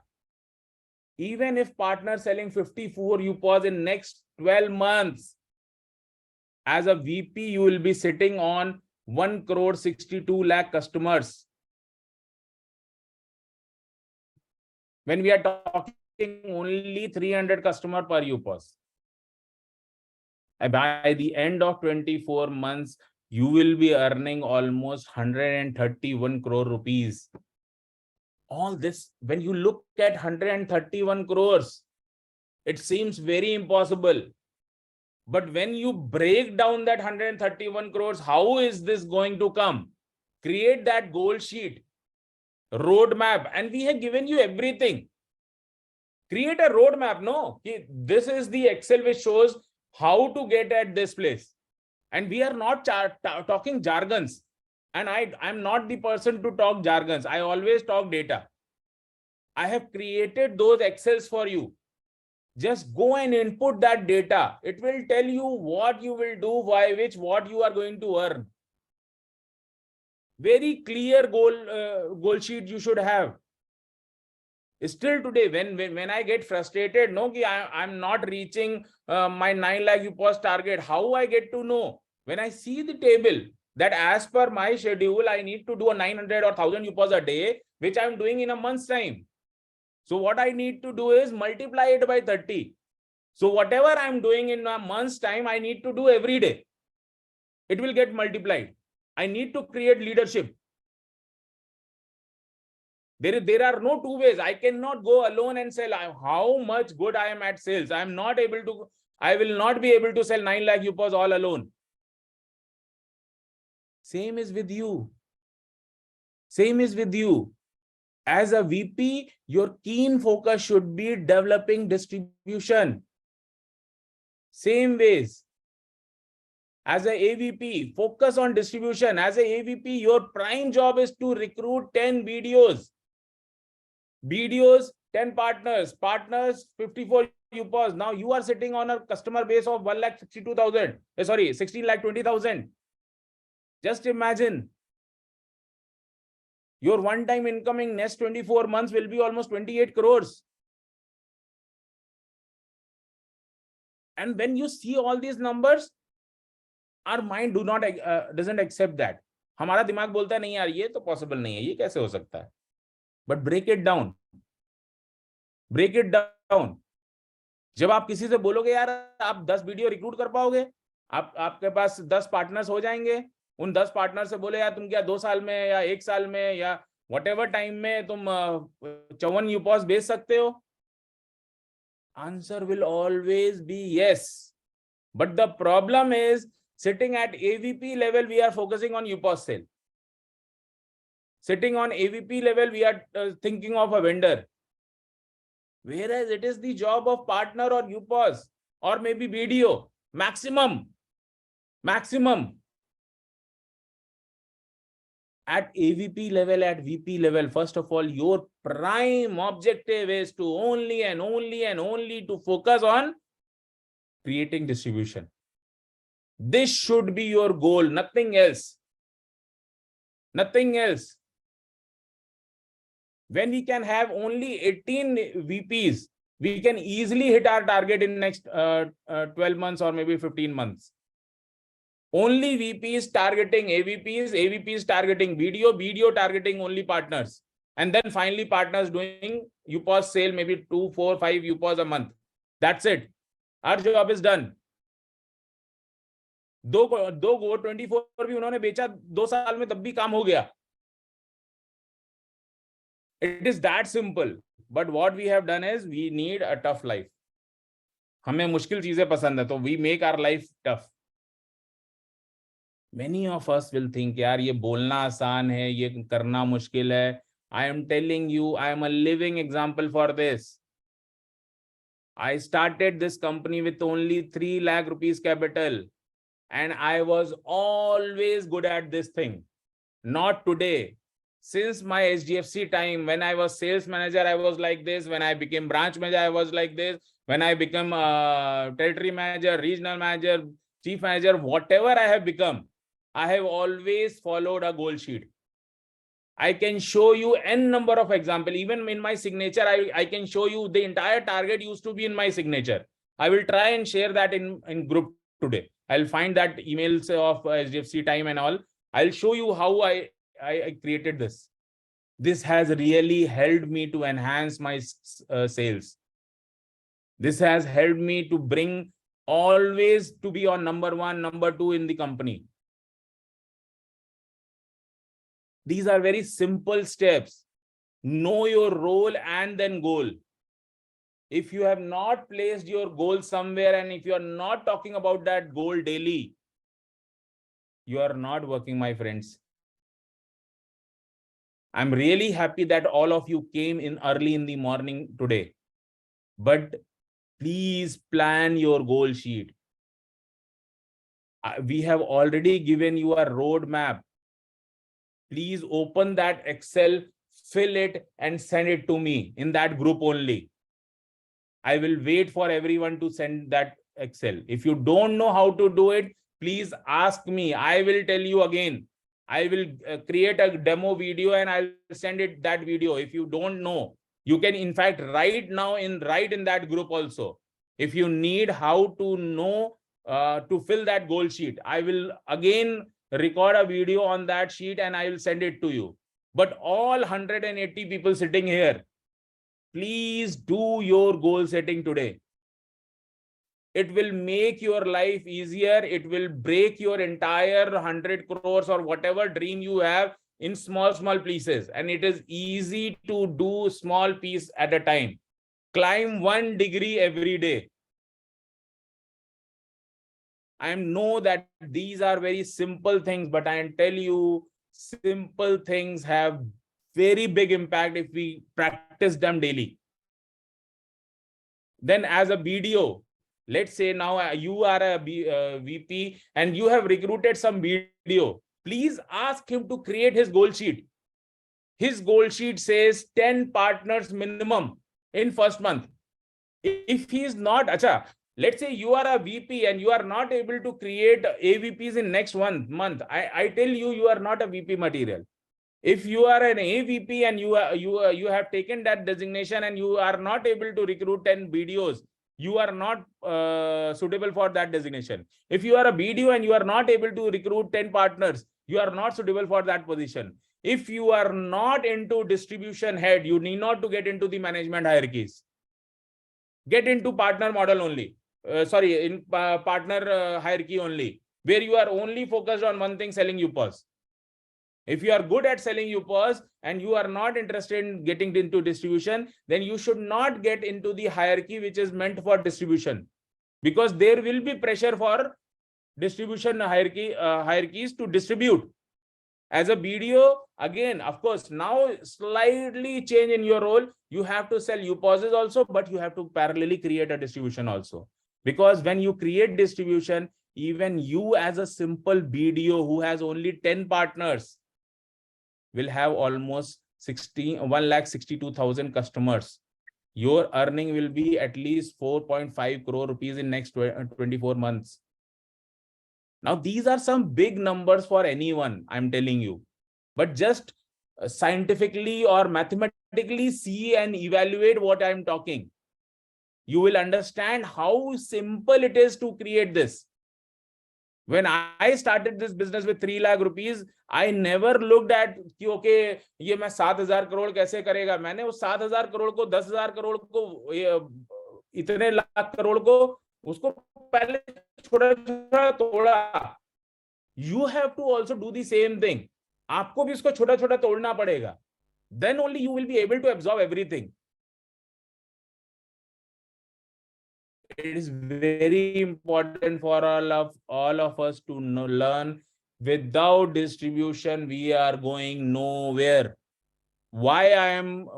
Even if partner selling 54 UPOS in next 12 months, as a VP, you will be sitting on 1,62 lakh customers. When we are talking only 300 customer per UPOS. And by the end of 24 months, you will be earning almost 131 crore rupees. All this, when you look at 131 crores, it seems very impossible. But when you break down that 131 crores, how is this going to come? Create that goal sheet, roadmap, and we have given you everything. Create a roadmap, no? This is the Excel which shows how to get at this place. And we are not talking jargons. And I'm not the person to talk jargons. I always talk data. I have created those Excels for you. Just go and input that data. It will tell you what you will do, what you are going to earn. Very clear goal sheet you should have. Still today, when I get frustrated, no, I'm not reaching my 9 lakh UPOS target. How I get to know? When I see the table that as per my schedule, I need to do a 900 or 1,000 UPOS a day, which I'm doing in a month's time. So what I need to do is multiply it by 30. So whatever I'm doing in a month's time, I need to do every day. It will get multiplied. I need to create leadership. There are no two ways. I cannot go alone and sell. How much good I am at sales. I will not be able to sell 9 lakh UPOs all alone. Same is with you. Same is with you. As a VP, your keen focus should be developing distribution. Same ways. As a AVP, focus on distribution. As a AVP, your prime job is to recruit 10 BDOs. BDOs, 10 partners. Partners, 54 UPOs. Now you are sitting on a customer base of 1,62,000. Sorry, 16,20,000. Just imagine. Your one-time incoming next 24 months will be almost 28 crores. And when you see all these numbers, our mind doesn't accept that. हमारा दिमाग बोलता है नहीं यार ये तो possible नहीं है, ये कैसे हो सकता है? But break it down. Break it down. जब आप किसी से बोलोगे यार आप 10 वीडियो रिक्रूट कर पाओगे, आपके पास 10 पार्टनर्स हो जाएंगे, उन 10 पार्टनर से बोले यार तुम क्या 2 साल में या 1 साल में या व्हाटएवर टाइम में तुम 54 यूपॉस बेच सकते हो? Answer will always be yes. But the problem is, sitting at AVP level, we are focusing on UPOS sale. Sitting on AVP level, we are thinking of a vendor. Whereas it is the job of partner or UPOS or maybe BDO. Maximum. At AVP level, at VP level, first of all, your prime objective is to only to focus on creating distribution. This should be your goal, nothing else. Nothing else. When we can have only 18 VPs, we can easily hit our target in next 12 months or maybe 15 months. Only VPs targeting AVPs, AVPs targeting BDO targeting only partners. And then finally partners doing UPOS sale, maybe 2, 4, 5 UPOS a month. That's it. Our job is done. दो 24 भी उन्होंने बेचा 2 साल में, तब भी काम हो गया. It is that simple. But what we have done is we need a tough life. हमें मुश्किल चीजें पसंद है, तो we make our life tough. Many of us will think यार ये बोलना आसान है, ये करना मुश्किल है. I am telling you, I am a living example for this. I started this company with only 3 lakh rupees capital. And I was always good at this thing. Not today. Since my HDFC time, when I was sales manager, I was like this. When I became branch manager, I was like this. When I become territory manager, regional manager, chief manager, whatever I have become, I have always followed a goal sheet. I can show you n number of examples. Even in my signature, I can show you the entire target used to be in my signature. I will try and share that in group today. I'll find that emails of HDFC time and all. I'll show you how I created this. This has really helped me to enhance my sales. This has helped me to bring always to be on number 1, number 2 in the company. These are very simple steps. Know your role and then goal. If you have not placed your goal somewhere and if you are not talking about that goal daily, you are not working, my friends. I'm really happy that all of you came in early in the morning today. But please plan your goal sheet. We have already given you a roadmap. Please open that Excel, fill it and send it to me in that group only. I will wait for everyone to send that Excel. If you don't know how to do it, please ask me. I will tell you again. I will create a demo video and I'll send it that video. If you don't know, you can in fact write in that group also. If you need how to know to fill that goal sheet, I will again record a video on that sheet and I will send it to you. But all 180 people sitting here, please do your goal setting today. It will make your life easier. It will break your entire 100 crores or whatever dream you have. in small pieces, and it is easy to do small piece at a time. Climb 1 degree every day. I know that these are very simple things, but I tell you, simple things have very big impact if we practice them daily. Then as a BDO, let's say now you are a VP and you have recruited some BDO. Please ask him to create his goal sheet. His goal sheet says 10 partners minimum in first month. If he is not, let's say you are a VP and you are not able to create AVPs in next 1 month. I tell you, you are not a VP material. If you are an AVP and you have taken that designation and you are not able to recruit 10 BDOs, you are not suitable for that designation. If you are a BDO and you are not able to recruit 10 partners, you are not suitable for that position. If you are not into distribution head, you need not to get into the management hierarchies. Get into partner model only. In partner hierarchy only, where you are only focused on one thing, selling UPOS. If you are good at selling UPOS and you are not interested in getting into distribution, then you should not get into the hierarchy which is meant for distribution, because there will be pressure for distribution hierarchies to distribute. As a BDO, again, of course, now slightly change in your role. You have to sell UPOSs also, but you have to parallelly create a distribution also. Because when you create distribution, even you as a simple BDO who has only 10 partners will have almost 1,62,000 customers. Your earning will be at least 4.5 crore rupees in next 24 months. Now, these are some big numbers for anyone, I'm telling you. But just scientifically or mathematically see and evaluate what I'm talking. You will understand how simple it is to create this. When I started this business with 3 lakh rupees, I never looked at कि okay, ये मैं 7,000 crore कैसे करेगा. मैंने उस 7,000 crore को 10,000 crore को इतने लाख करोड़ को उसको पहले छोटा तोड़ा. You have to also do the same thing. आपको भी इसको छोटा छोटा तोड़ना पड़ेगा. Then only you will be able to absorb everything. It is very important for all of us to learn. Without distribution, we are going nowhere. Why I am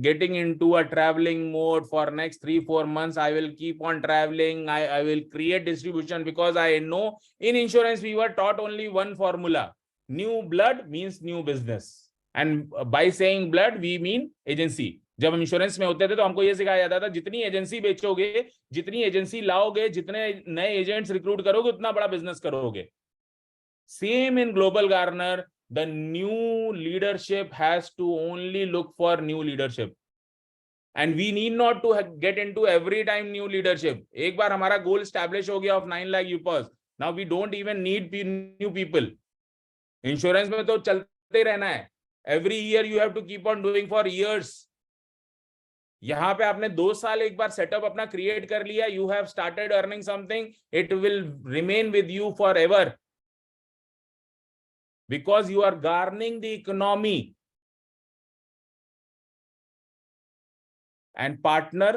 getting into a traveling mode for next 3-4 months? I will keep on traveling. I will create distribution, because I know in insurance we were taught only one formula. New blood means new business. And by saying blood, we mean agency. जब हम insurance में होते थे तो हमको ये सिखाया जाता था, जितनी एजेंसी बेचोगे, जितनी एजेंसी लाओगे, जितने नए एजेंट्स रिक्रूट करोगे, उतना बड़ा बिजनेस करोगे. Same in Global Garner, the new leadership has to only look for new leadership. And we need not to get into every time new leadership. एक बार हमारा goal establish हो गया of 9 lakh UPOS. Now we don't even need new people. Insurance में तो चलते रहना है. Every year you have to keep on doing for years. यहाँ पे आपने 2 साल एक बार सेटअप अपना क्रिएट कर लिया, you have started earning something, it will remain with you forever, because you are garnering the economy. And partner,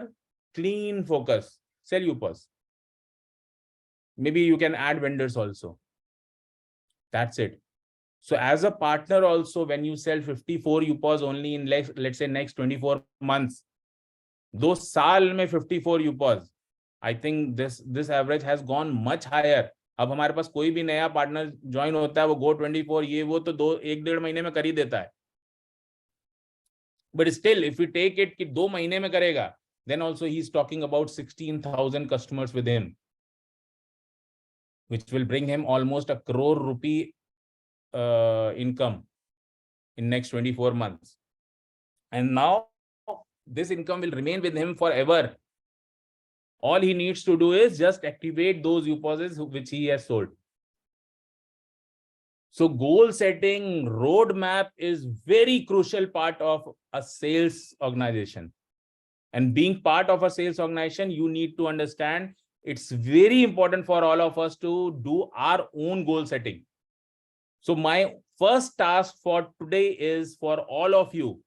clean focus, sale UPOS. Maybe you can add vendors also. That's it. So as a partner also, when you sell 54 UPOS only in let's say next 24 months, 2 साल में 54 UPOS, I think this average has gone much higher. अब हमारे पास कोई भी नया partner join होता है, वो Go 24 ये वो तो 1-1.5 महीने में कर ही देता है. But still, if we take it कि 2 महीने में करेगा, then also he is talking about 16,000 customers with him, which will bring him almost a crore rupee income in next 24 months. And now this income will remain with him forever. All he needs to do is just activate those UPOSs which he has sold. So goal setting, roadmap is very crucial part of a sales organization. And being part of a sales organization, you need to understand it's very important for all of us to do our own goal setting. So my first task for today is for all of you.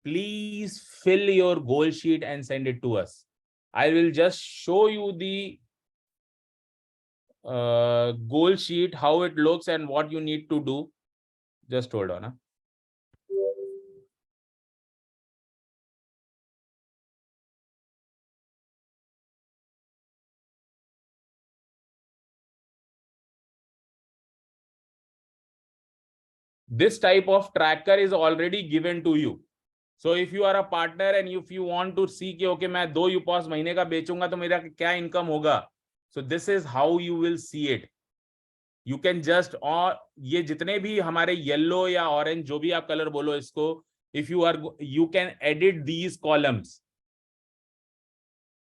Please fill your goal sheet and send it to us. I will just show you the goal sheet, how it looks and what you need to do. Just hold on. This type of tracker is already given to you. So if you are a partner and if you want to see कि okay मैं 2 UPOS महीने का बेचूंगा तो मेरा क्या income होगा, so this is how you will see it. You can just, और ये जितने भी हमारे येलो या ऑरेंज जो भी आप कलर बोलो इसको, if you are, you can edit these columns.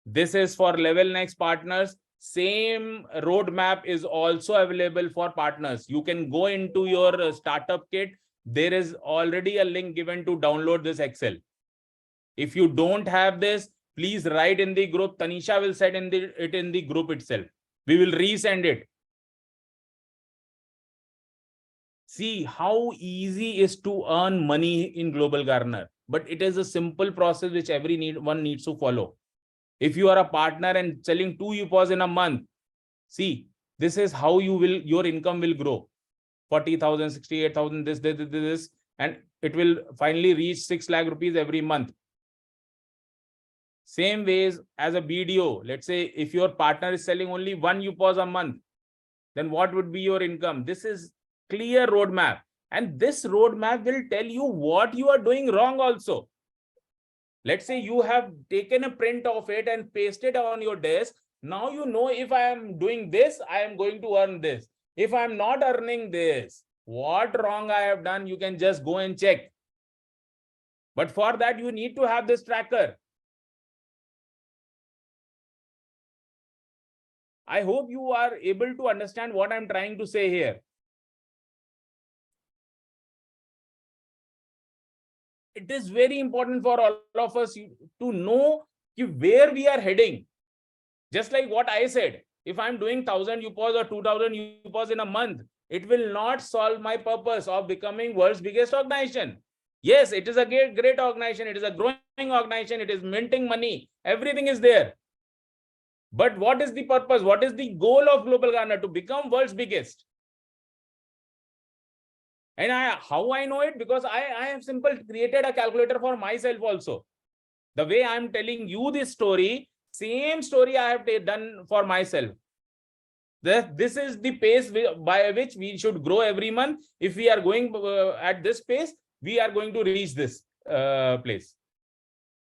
This is for level next partners. Same roadmap is also available for partners. You can go into your startup kit. There is already a link given to download this Excel. If you don't have this, please write in the group. Tanisha will set it in the group itself. We will resend it. See how easy is to earn money in Global Gardener, but it is a simple process which one needs to follow. If you are a partner and selling 2 UPOS in a month, see, this is how your income will grow. 40,000, 68,000, this, and it will finally reach 6 lakh rupees every month. Same ways as a BDO. Let's say if your partner is selling only 1 UPOS a month, then what would be your income? This is clear roadmap. And this roadmap will tell you what you are doing wrong also. Let's say you have taken a print of it and pasted on your desk. Now you know if I am doing this, I am going to earn this. If I am not earning this, what wrong I have done, you can just go and check. But for that, you need to have this tracker. I hope you are able to understand what I'm trying to say here. It is very important for all of us to know where we are heading. Just like what I said, if I'm doing 1,000 UPOS or 2,000 UPOS in a month, it will not solve my purpose of becoming world's biggest organization. Yes, it is a great organization. It is a growing organization. It is minting money. Everything is there. But what is the purpose? What is the goal of Global Gardener? To become world's biggest. And how I know it? Because I have simply created a calculator for myself also. The way I'm telling you this story, same story I have done for myself. This is the pace by which we should grow every month. If we are going at this pace, we are going to reach this place.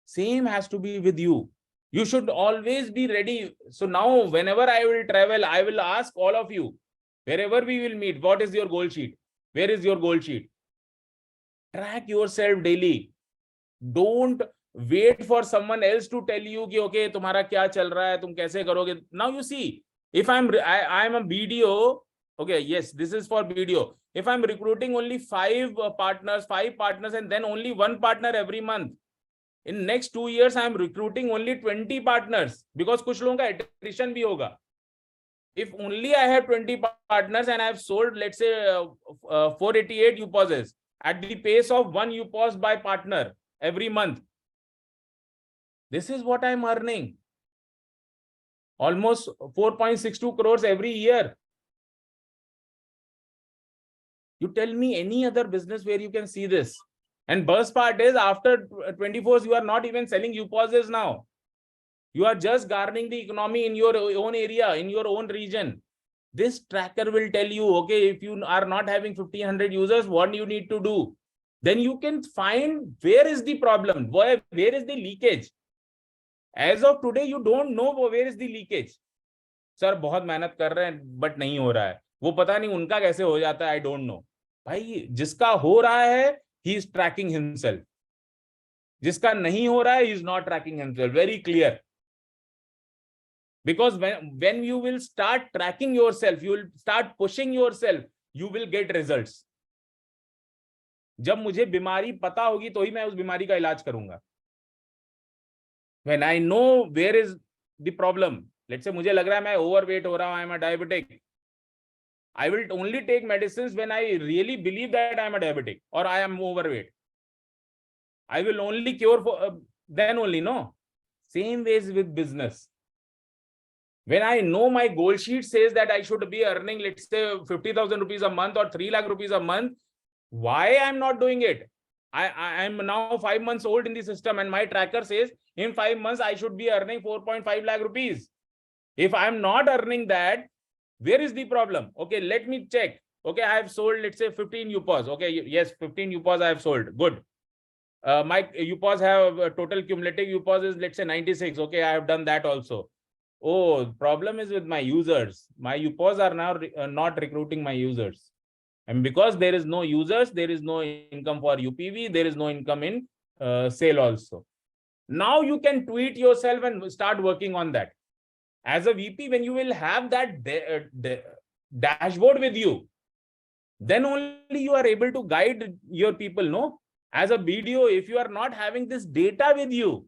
Same has to be with you. You should always be ready. So now, whenever I will travel, I will ask all of you, wherever we will meet, what is your goal sheet? Where is your goal sheet? Track yourself daily. Don't wait for someone else to tell you कि okay तुम्हारा क्या चल रहा है, तुम कैसे करोगे. Now you see, if I'm a BDO, okay, yes, this is for BDO. If I'm recruiting only 5 partners, and then only 1 partner every month, in next 2 years I'm recruiting only 20 partners because कुछ लोगों का attrition भी होगा. If only I have 20 partners and I have sold, let's say 488 UPOSs at the pace of 1 UPOS by partner every month, this is what I'm earning. Almost 4.62 crores every year. You tell me any other business where you can see this. And worst part is after 24s, you are not even selling UPOSs now. You are just garnering the economy in your own area, in your own region. This tracker will tell you, okay, if you are not having 1,500 users, what you need to do? Then you can find where is the problem, where is the leakage. As of today, you don't know where is the leakage. Sir, बहुत मेहनत कर रहे हैं, but नहीं हो रहा है. वो पता नहीं उनका कैसे हो जाता है, I don't know. भाई, जिसका हो रहा है, he is tracking himself. जिसका नहीं हो रहा है, he is not tracking himself. Very clear. Because when you will start tracking yourself, you will start pushing yourself, you will get results. जब मुझे बीमारी पता होगी तो ही मैं उस बीमारी का इलाज करूंगा. When I know where is the problem, let's say मुझे लग रहा है मैं overweight हो रहा हूं, I am a diabetic. I will only take medicines when I really believe that I am a diabetic or I am overweight. I will only cure for then only, no. Same ways with business. When I know my goal sheet says that I should be earning, let's say 50,000 rupees a month or 3 lakh rupees a month, why I'm not doing it? I am now 5 months old in the system and my tracker says in 5 months I should be earning 4.5 lakh rupees. If I'm not earning that, where is the problem? Okay, let me check. Okay, I have sold, let's say 15 UPOs. Okay, yes, 15 UPOs I have sold. Good. My UPOs have total cumulative UPOs is, let's say 96. Okay, I have done that also. Oh, problem is with my users. My UPOs are now not recruiting my users. And because there is no users, there is no income for UPV, there is no income in sale also. Now you can tweet yourself and start working on that. As a VP, when you will have that dashboard with you, then only you are able to guide your people, no? As a BDO, if you are not having this data with you,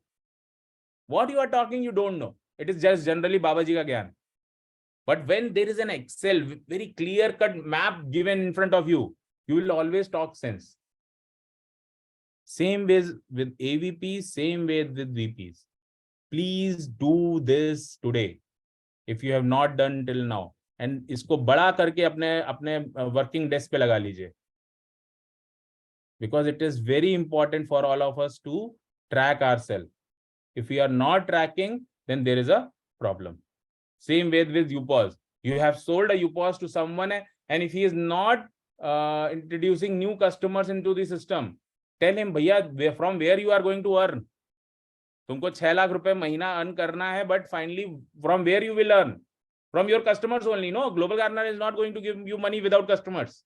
what you are talking, you don't know. It is just generally Babaji ka gyan. But when there is an Excel, very clear-cut map given in front of you, you will always talk sense. Same ways with AVPs, same way with VPs. Please do this today, if you have not done till now. And इसको बड़ा करके अपने working desk पे लगा लीजिए. Because it is very important for all of us to track ourselves. If we are not tracking, then there is a problem. Same way with UPOS. You have sold a UPOS to someone, and if he is not introducing new customers into the system, tell him, भैया, from where you are going to earn? तुमको 6 लाख रुपए महीना earn करना है, but finally, from where you will earn? From your customers only, no? Global Gardener is not going to give you money without customers.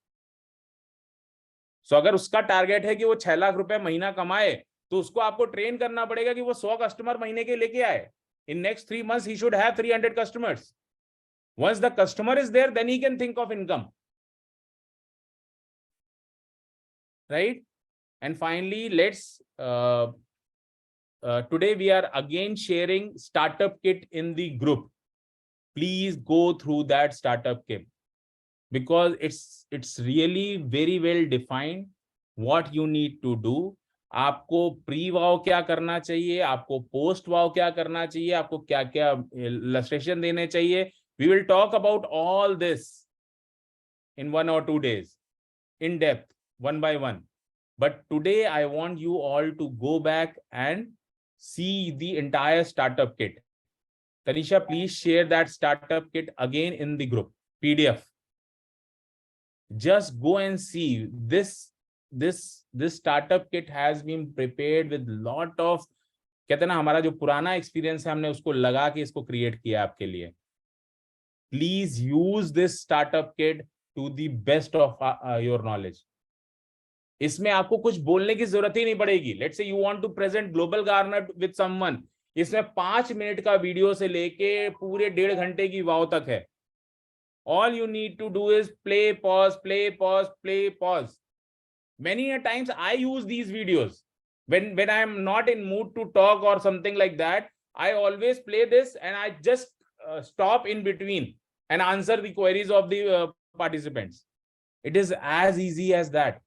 So अगर उसका target है कि वो 6 लाख रुपए महीना कमाए, तो उसको आपको ट्रेन करना पड़ेगा कि वो 100 कस्टमर महीने के लेके आए. In next 3 months, he should have 300 customers. Once the customer is there, then he can think of income. Right? And finally, let's, today we are again sharing startup kit in the group. Please go through that startup kit, because it's really very well defined what you need to do. आपको pre वाव क्या करना चाहिए, आपको post वाव क्या करना चाहिए, आपको क्या क्या इलस्ट्रेशन देने चाहिए. We will talk about all this in 1 or 2 days in depth, one by one. But today I want you all to go back and see the entire startup kit. Tanisha, please share that startup kit again in the group PDF. Just go and see this startup kit has been prepared with lot of, कहते हैं ना, हमारा जो पुराना experience है हमने उसको लगा के इसको क्रिएट किया आपके लिए. Please use this startup kit to the best of your knowledge. इसमें आपको कुछ बोलने की जरूरत ही नहीं पड़ेगी. Let's say you want to present Global Gardener with someone. इसमें 5 मिनट का वीडियो से लेके पूरे 1.5 घंटे की वाव तक है. All you need to do is play, pause, play, pause, play, pause. Many a times I use these videos when I am not in mood to talk or something like that. I always play this and I just stop in between and answer the queries of the participants. It is as easy as that.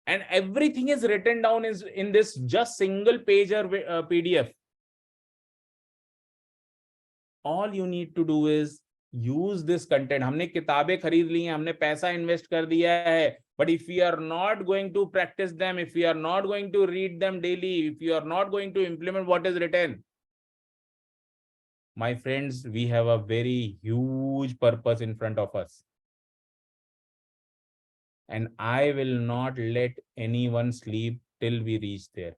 And everything is written down in this just single page or PDF. All you need to do is use this content. हमने किताबें खरीद ली हैं, हमने पैसा invest कर दिया है, but if we are not going to practice them, if we are not going to read them daily, if you are not going to implement what is written, my friends, we have a very huge purpose in front of us. And I will not let anyone sleep till we reach there.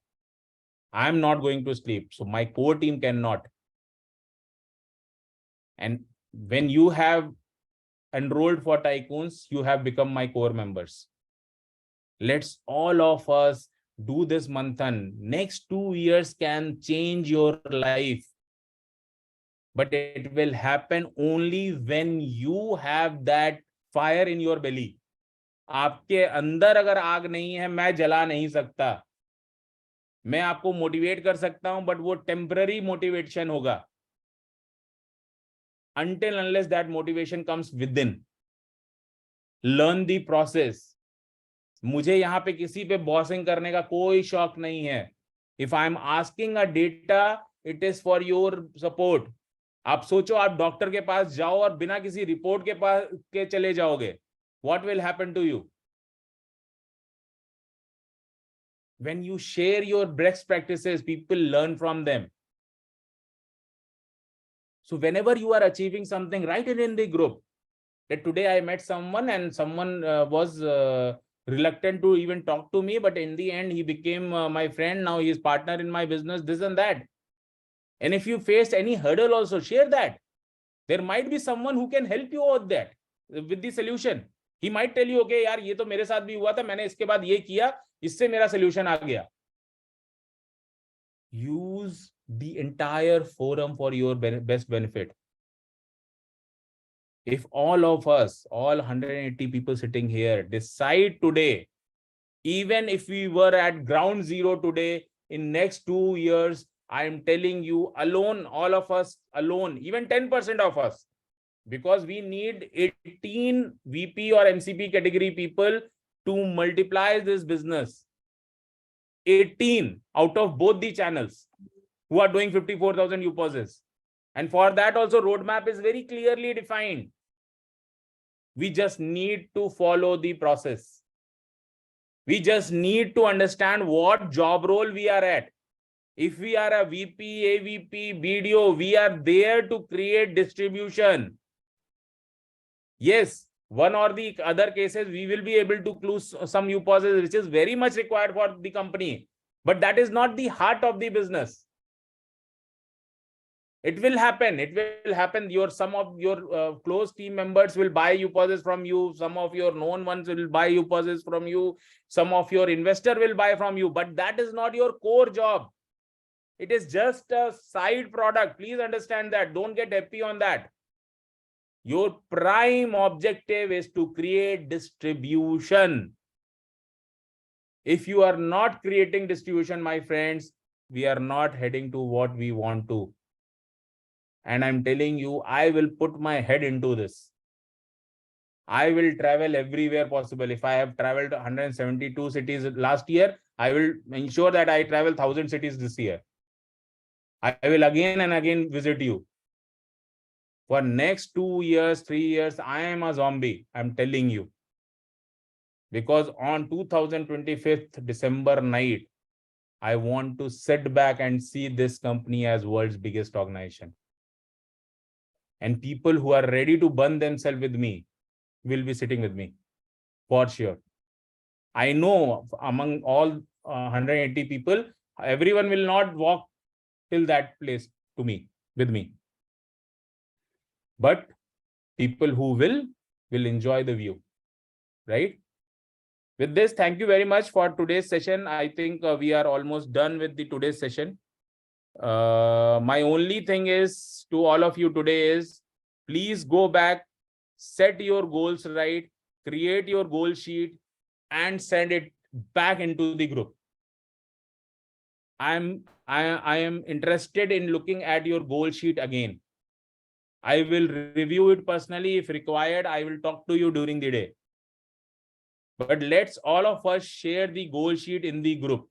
I am not going to sleep, so my core team cannot. And when you have enrolled for Tycoons, you have become my core members. Let's all of us do this manthan. Next 2 years can change your life. But it will happen only when you have that fire in your belly. आपके अंदर अगर आग नहीं है, मैं जला नहीं सकता. मैं आपको मोटिवेट कर सकता हूं, बट वो टेम्पररी मोटिवेशन होगा. Until unless that motivation comes within. learn the process. मुझे यहाँ पे किसी पे बॉसिंग करने का कोई शौक नहीं है. If I'm asking a data, it is for your support. आप सोचो आप डॉक्टर के पास जाओ और बिना किसी रिपोर्ट के चले जाओगे. What will happen to you? When you share your best practices, people learn from them. So whenever you are achieving something, write it in the group. That today I met someone and someone was reluctant to even talk to me, but in the end he became my friend. Now he is partner in my business, this and that. And if you faced any hurdle also, share that. There might be someone who can help you with that, with the solution. He might tell you, okay यार ये तो मेरे साथ भी हुआ था, मैंने इसके बाद ये किया, इससे मेरा solution आ गया. Use the entire forum for your best benefit. If all of us, all 180 people sitting here, decide today, even if we were at ground zero today, in next 2 years, I am telling you, alone, all of us alone, even 10% of us, because we need 18 VP or MCP category people to multiply this business. 18 out of both the channels who are doing 54,000 UPOSs. And for that also, roadmap is very clearly defined. We just need to follow the process. We just need to understand what job role we are at. If we are a VP, AVP, BDO, we are there to create distribution. Yes, one or the other cases, we will be able to close some UPOSs, which is very much required for the company. But that is not the heart of the business. It will happen. It will happen. Some of your close team members will buy UPOSs from you. Some of your known ones will buy UPOSs from you. Some of your investor will buy from you. But that is not your core job. It is just a side product. Please understand that. Don't get happy on that. Your prime objective is to create distribution. If you are not creating distribution, my friends, we are not heading to what we want to. And I'm telling you, I will put my head into this. I will travel everywhere possible. If I have traveled 172 cities last year, I will ensure that I travel 1,000 cities this year. I will again and again visit you. For next 2 years, 3 years, I am a zombie. I'm telling you. Because on 2025th December night, I want to sit back and see this company as world's biggest organization. And people who are ready to burn themselves with me will be sitting with me, for sure. I know among all 180 people, everyone will not walk till that place to me, with me. But people who will enjoy the view, right? With this, thank you very much for today's session. I think we are almost done with the today's session. My only thing is to all of you today is, please go back, set your goals right, create your goal sheet and send it back into the group. I am interested in looking at your goal sheet again. I will review it personally. If required, I will talk to you during the day. But let's all of us share the goal sheet in the group.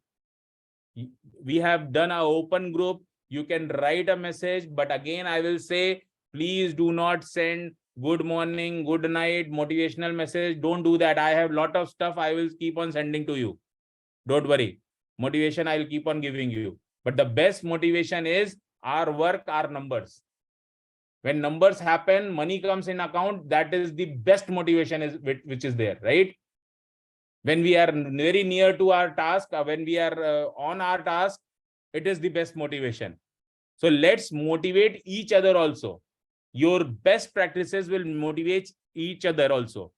We have done an open group. You can write a message, but again, I will say, please do not send good morning, good night, motivational message. Don't do that. I have a lot of stuff I will keep on sending to you. Don't worry. Motivation I will keep on giving you. But the best motivation is our work, our numbers. When numbers happen, money comes in account, that is the best motivation which is there, right? When we are very near to our task, when we are on our task, it is the best motivation. So let's motivate each other also. Your best practices will motivate each other also.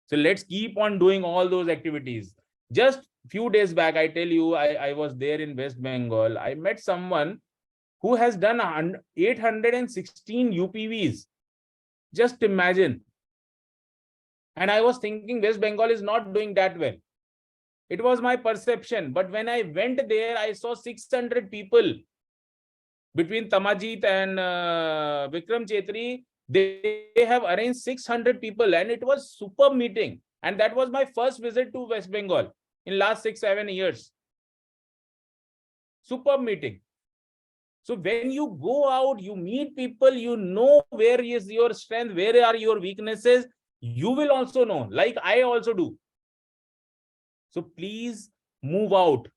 So let's keep on doing all those activities. Just few days back, I tell you, I was there in West Bengal. I met someone who has done 816 UPVs. Just imagine. And I was thinking West Bengal is not doing that well. It was my perception. But when I went there, I saw 600 people. Between Tamajit and Vikram Chetri, They have arranged 600 people and it was super meeting. And that was my first visit to West Bengal in last 6-7 years. Superb meeting. So when you go out, you meet people, you know where is your strength, where are your weaknesses. You will also know, like I also do. So please move out.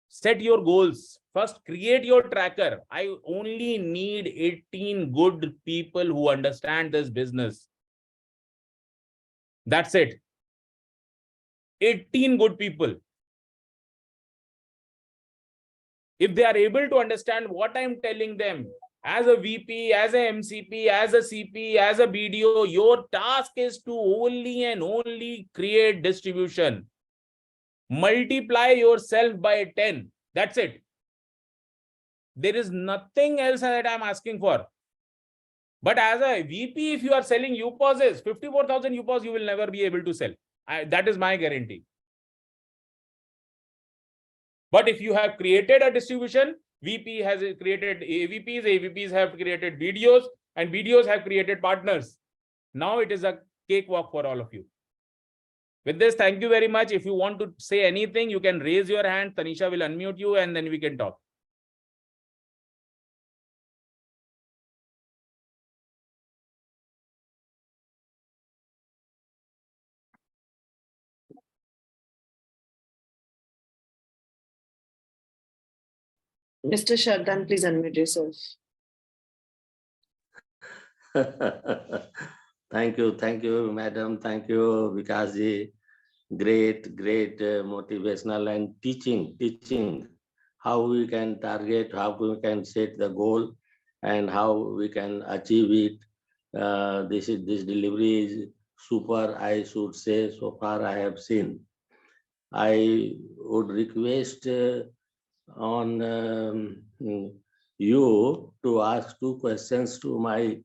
Set your goals. First, create your tracker. I only need 18 good people who understand this business. That's it. 18 good people. If they are able to understand what I'm telling them, as a VP, as a MCP, as a CP, as a BDO, your task is to only and only create distribution. Multiply yourself by 10. That's it. There is nothing else that I'm asking for. But as a VP, if you are selling UPOSs, 54,000 UPOS, you will never be able to sell. That is my guarantee. But if you have created a distribution, VP has created AVPs, AVPs have created BDOs, and BDOs have created partners. Now it is a cakewalk for all of you. With this, thank you very much. If you want to say anything, you can raise your hand. Tanisha will unmute you and then we can talk. Mr. Shardan, please unmute yourself. Thank you, madam. Thank you, Vikasji. Great motivational and teaching how we can target, how we can set the goal, and how we can achieve it. This delivery is super, I should say. So far, I have seen. I would request on you to ask 2 questions to my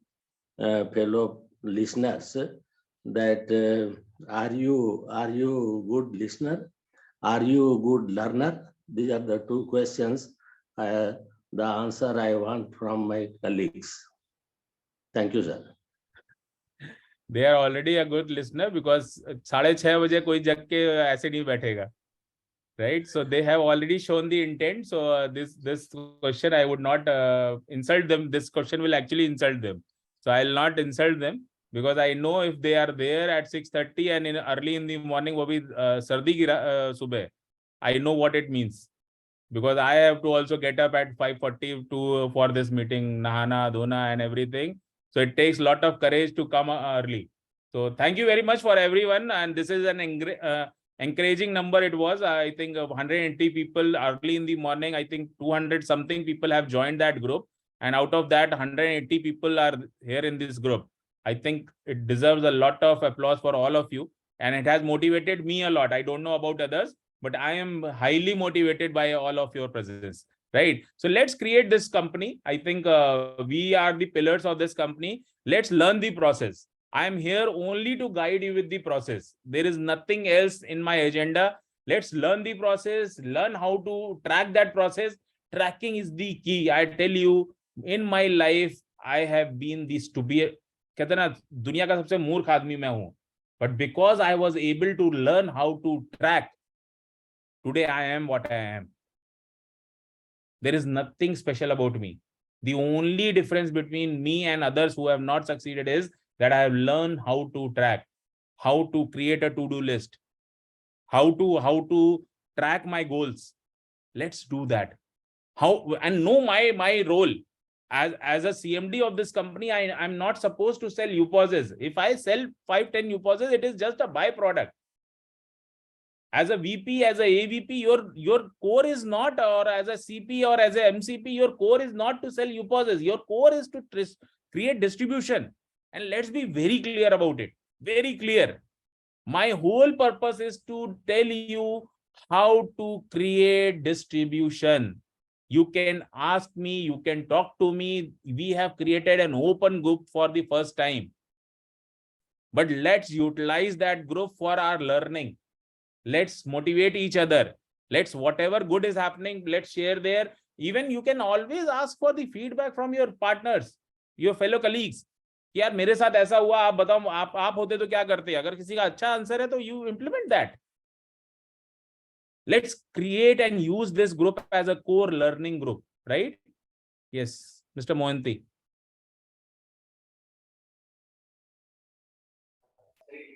fellow listeners. That are you good listener? Are you good learner? These are the 2 questions. The answer I want from my colleagues. Thank you, sir. They are already a good listener because 6:30 बजे कोई जग के ऐसे नहीं बैठेगा. Right, so they have already shown the intent. So this question, I would not insult them. This question will actually insult them. So I'll not insult them because I know if they are there at 6:30 and early in the morning, wo bhi sardi gira subah, I know what it means because I have to also get up at 5:40 for this meeting, nahana, dhona, and everything. So it takes a lot of courage to come early. So thank you very much for everyone, and this is an encouraging number. It was, I think, 180 people early in the morning. I think 200 something people have joined that group, and out of that 180 people are here in this group. I think it deserves a lot of applause for all of you, and it has motivated me a lot. I don't know about others, but I am highly motivated by all of your presence, right? So let's create this company. I think we are the pillars of this company. Let's learn the process. I am here only to guide you with the process. There is nothing else in my agenda. Let's learn the process, learn how to track that process. Tracking is the key. I tell you, in my life, I have been the stupid, कहते ना दुनिया का सबसे मूर्ख आदमी मैं हूं. But because I was able to learn how to track, today I am what I am. There is nothing special about me. The only difference between me and others who have not succeeded is that I have learned how to track, how to create a to-do list, how to track my goals. Let's do that. How and know my role as a CMD of this company. I'm not supposed to sell UPOSs. If I sell 5-10 UPOSs, it is just a byproduct. As a VP, as a AVP, your core is not, or as a CP or as a MCP, your core is not to sell UPOSs. Your core is to create distribution. And let's be very clear about it. Very clear. My whole purpose is to tell you how to create distribution. You can ask me, you can talk to me. We have created an open group for the first time. But let's utilize that group for our learning. Let's motivate each other. Let's, whatever good is happening, let's share there. Even you can always ask for the feedback from your partners, your fellow colleagues. कि यार मेरे साथ ऐसा हुआ, आप बताओ, आप होते तो क्या करते? अगर किसी का अच्छा आंसर है तो you implement that. Let's create and use this group as a core learning group, right? Yes, Mr. Mohanty.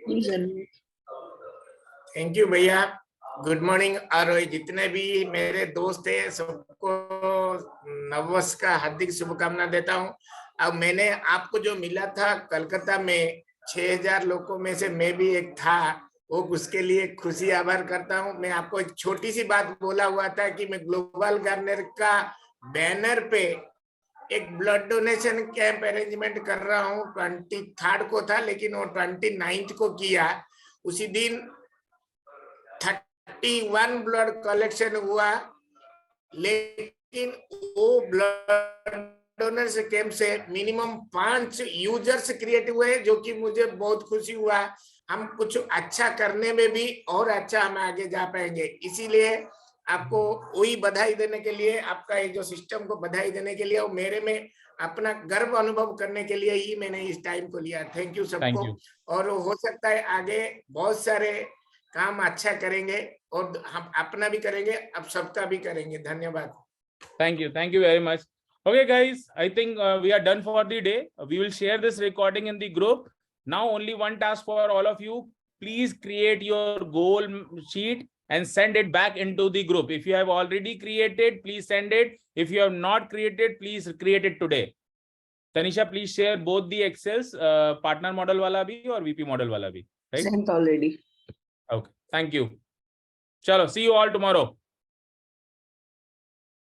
Please unmute. Thank you भैया. Good morning. और जितने भी मेरे दोस्त हैं सबको नववर्ष का हार्दिक शुभकामना देता हूं. अब मैंने आपको जो मिला था कलकत्ता में 6000 लोगों में से मैं भी एक था, वो उसके लिए खुशी आभार करता हूं. मैं आपको एक छोटी सी बात बोला हुआ था कि मैं ग्लोबल गार्डनर का बैनर पे एक ब्लड डोनेशन कैंप अरेंजमेंट कर रहा हूं. 23rd को था लेकिन वो 29th को किया. उसी दिन 31 ब्लड कलेक्शन हुआ, लेकिन वो ब्लड डोनर्स कैंप से मिनिमम 5 यूजर्स क्रिएट हुए, जो कि मुझे बहुत खुशी हुआ. हम कुछ अच्छा करने में भी और अच्छा हम आगे जा पाएंगे. इसीलिए आपको वही बधाई देने के लिए, आपका ये जो सिस्टम को बधाई देने के लिए और मेरे में अपना गर्व अनुभव करने के लिए ही मैंने इस टाइम को लिया. थैंक यू सबको. और हो सकता है आगे बहुत सारे काम अच्छा करेंगे और हम अपना भी करेंगे, अब सबका भी करेंगे. धन्यवाद. Thank you very much. Okay guys, I think we are done for the day. We will share this recording in the group. Now only one task for all of you. Please create your goal sheet and send it back into the group. If you have already created, please send it. If you have not created, please create it today. Tanisha, please share both the Excels, partner model wala bhi or VP model wala bhi, right? Sent already. Okay, thank you. Chalo, see you all tomorrow.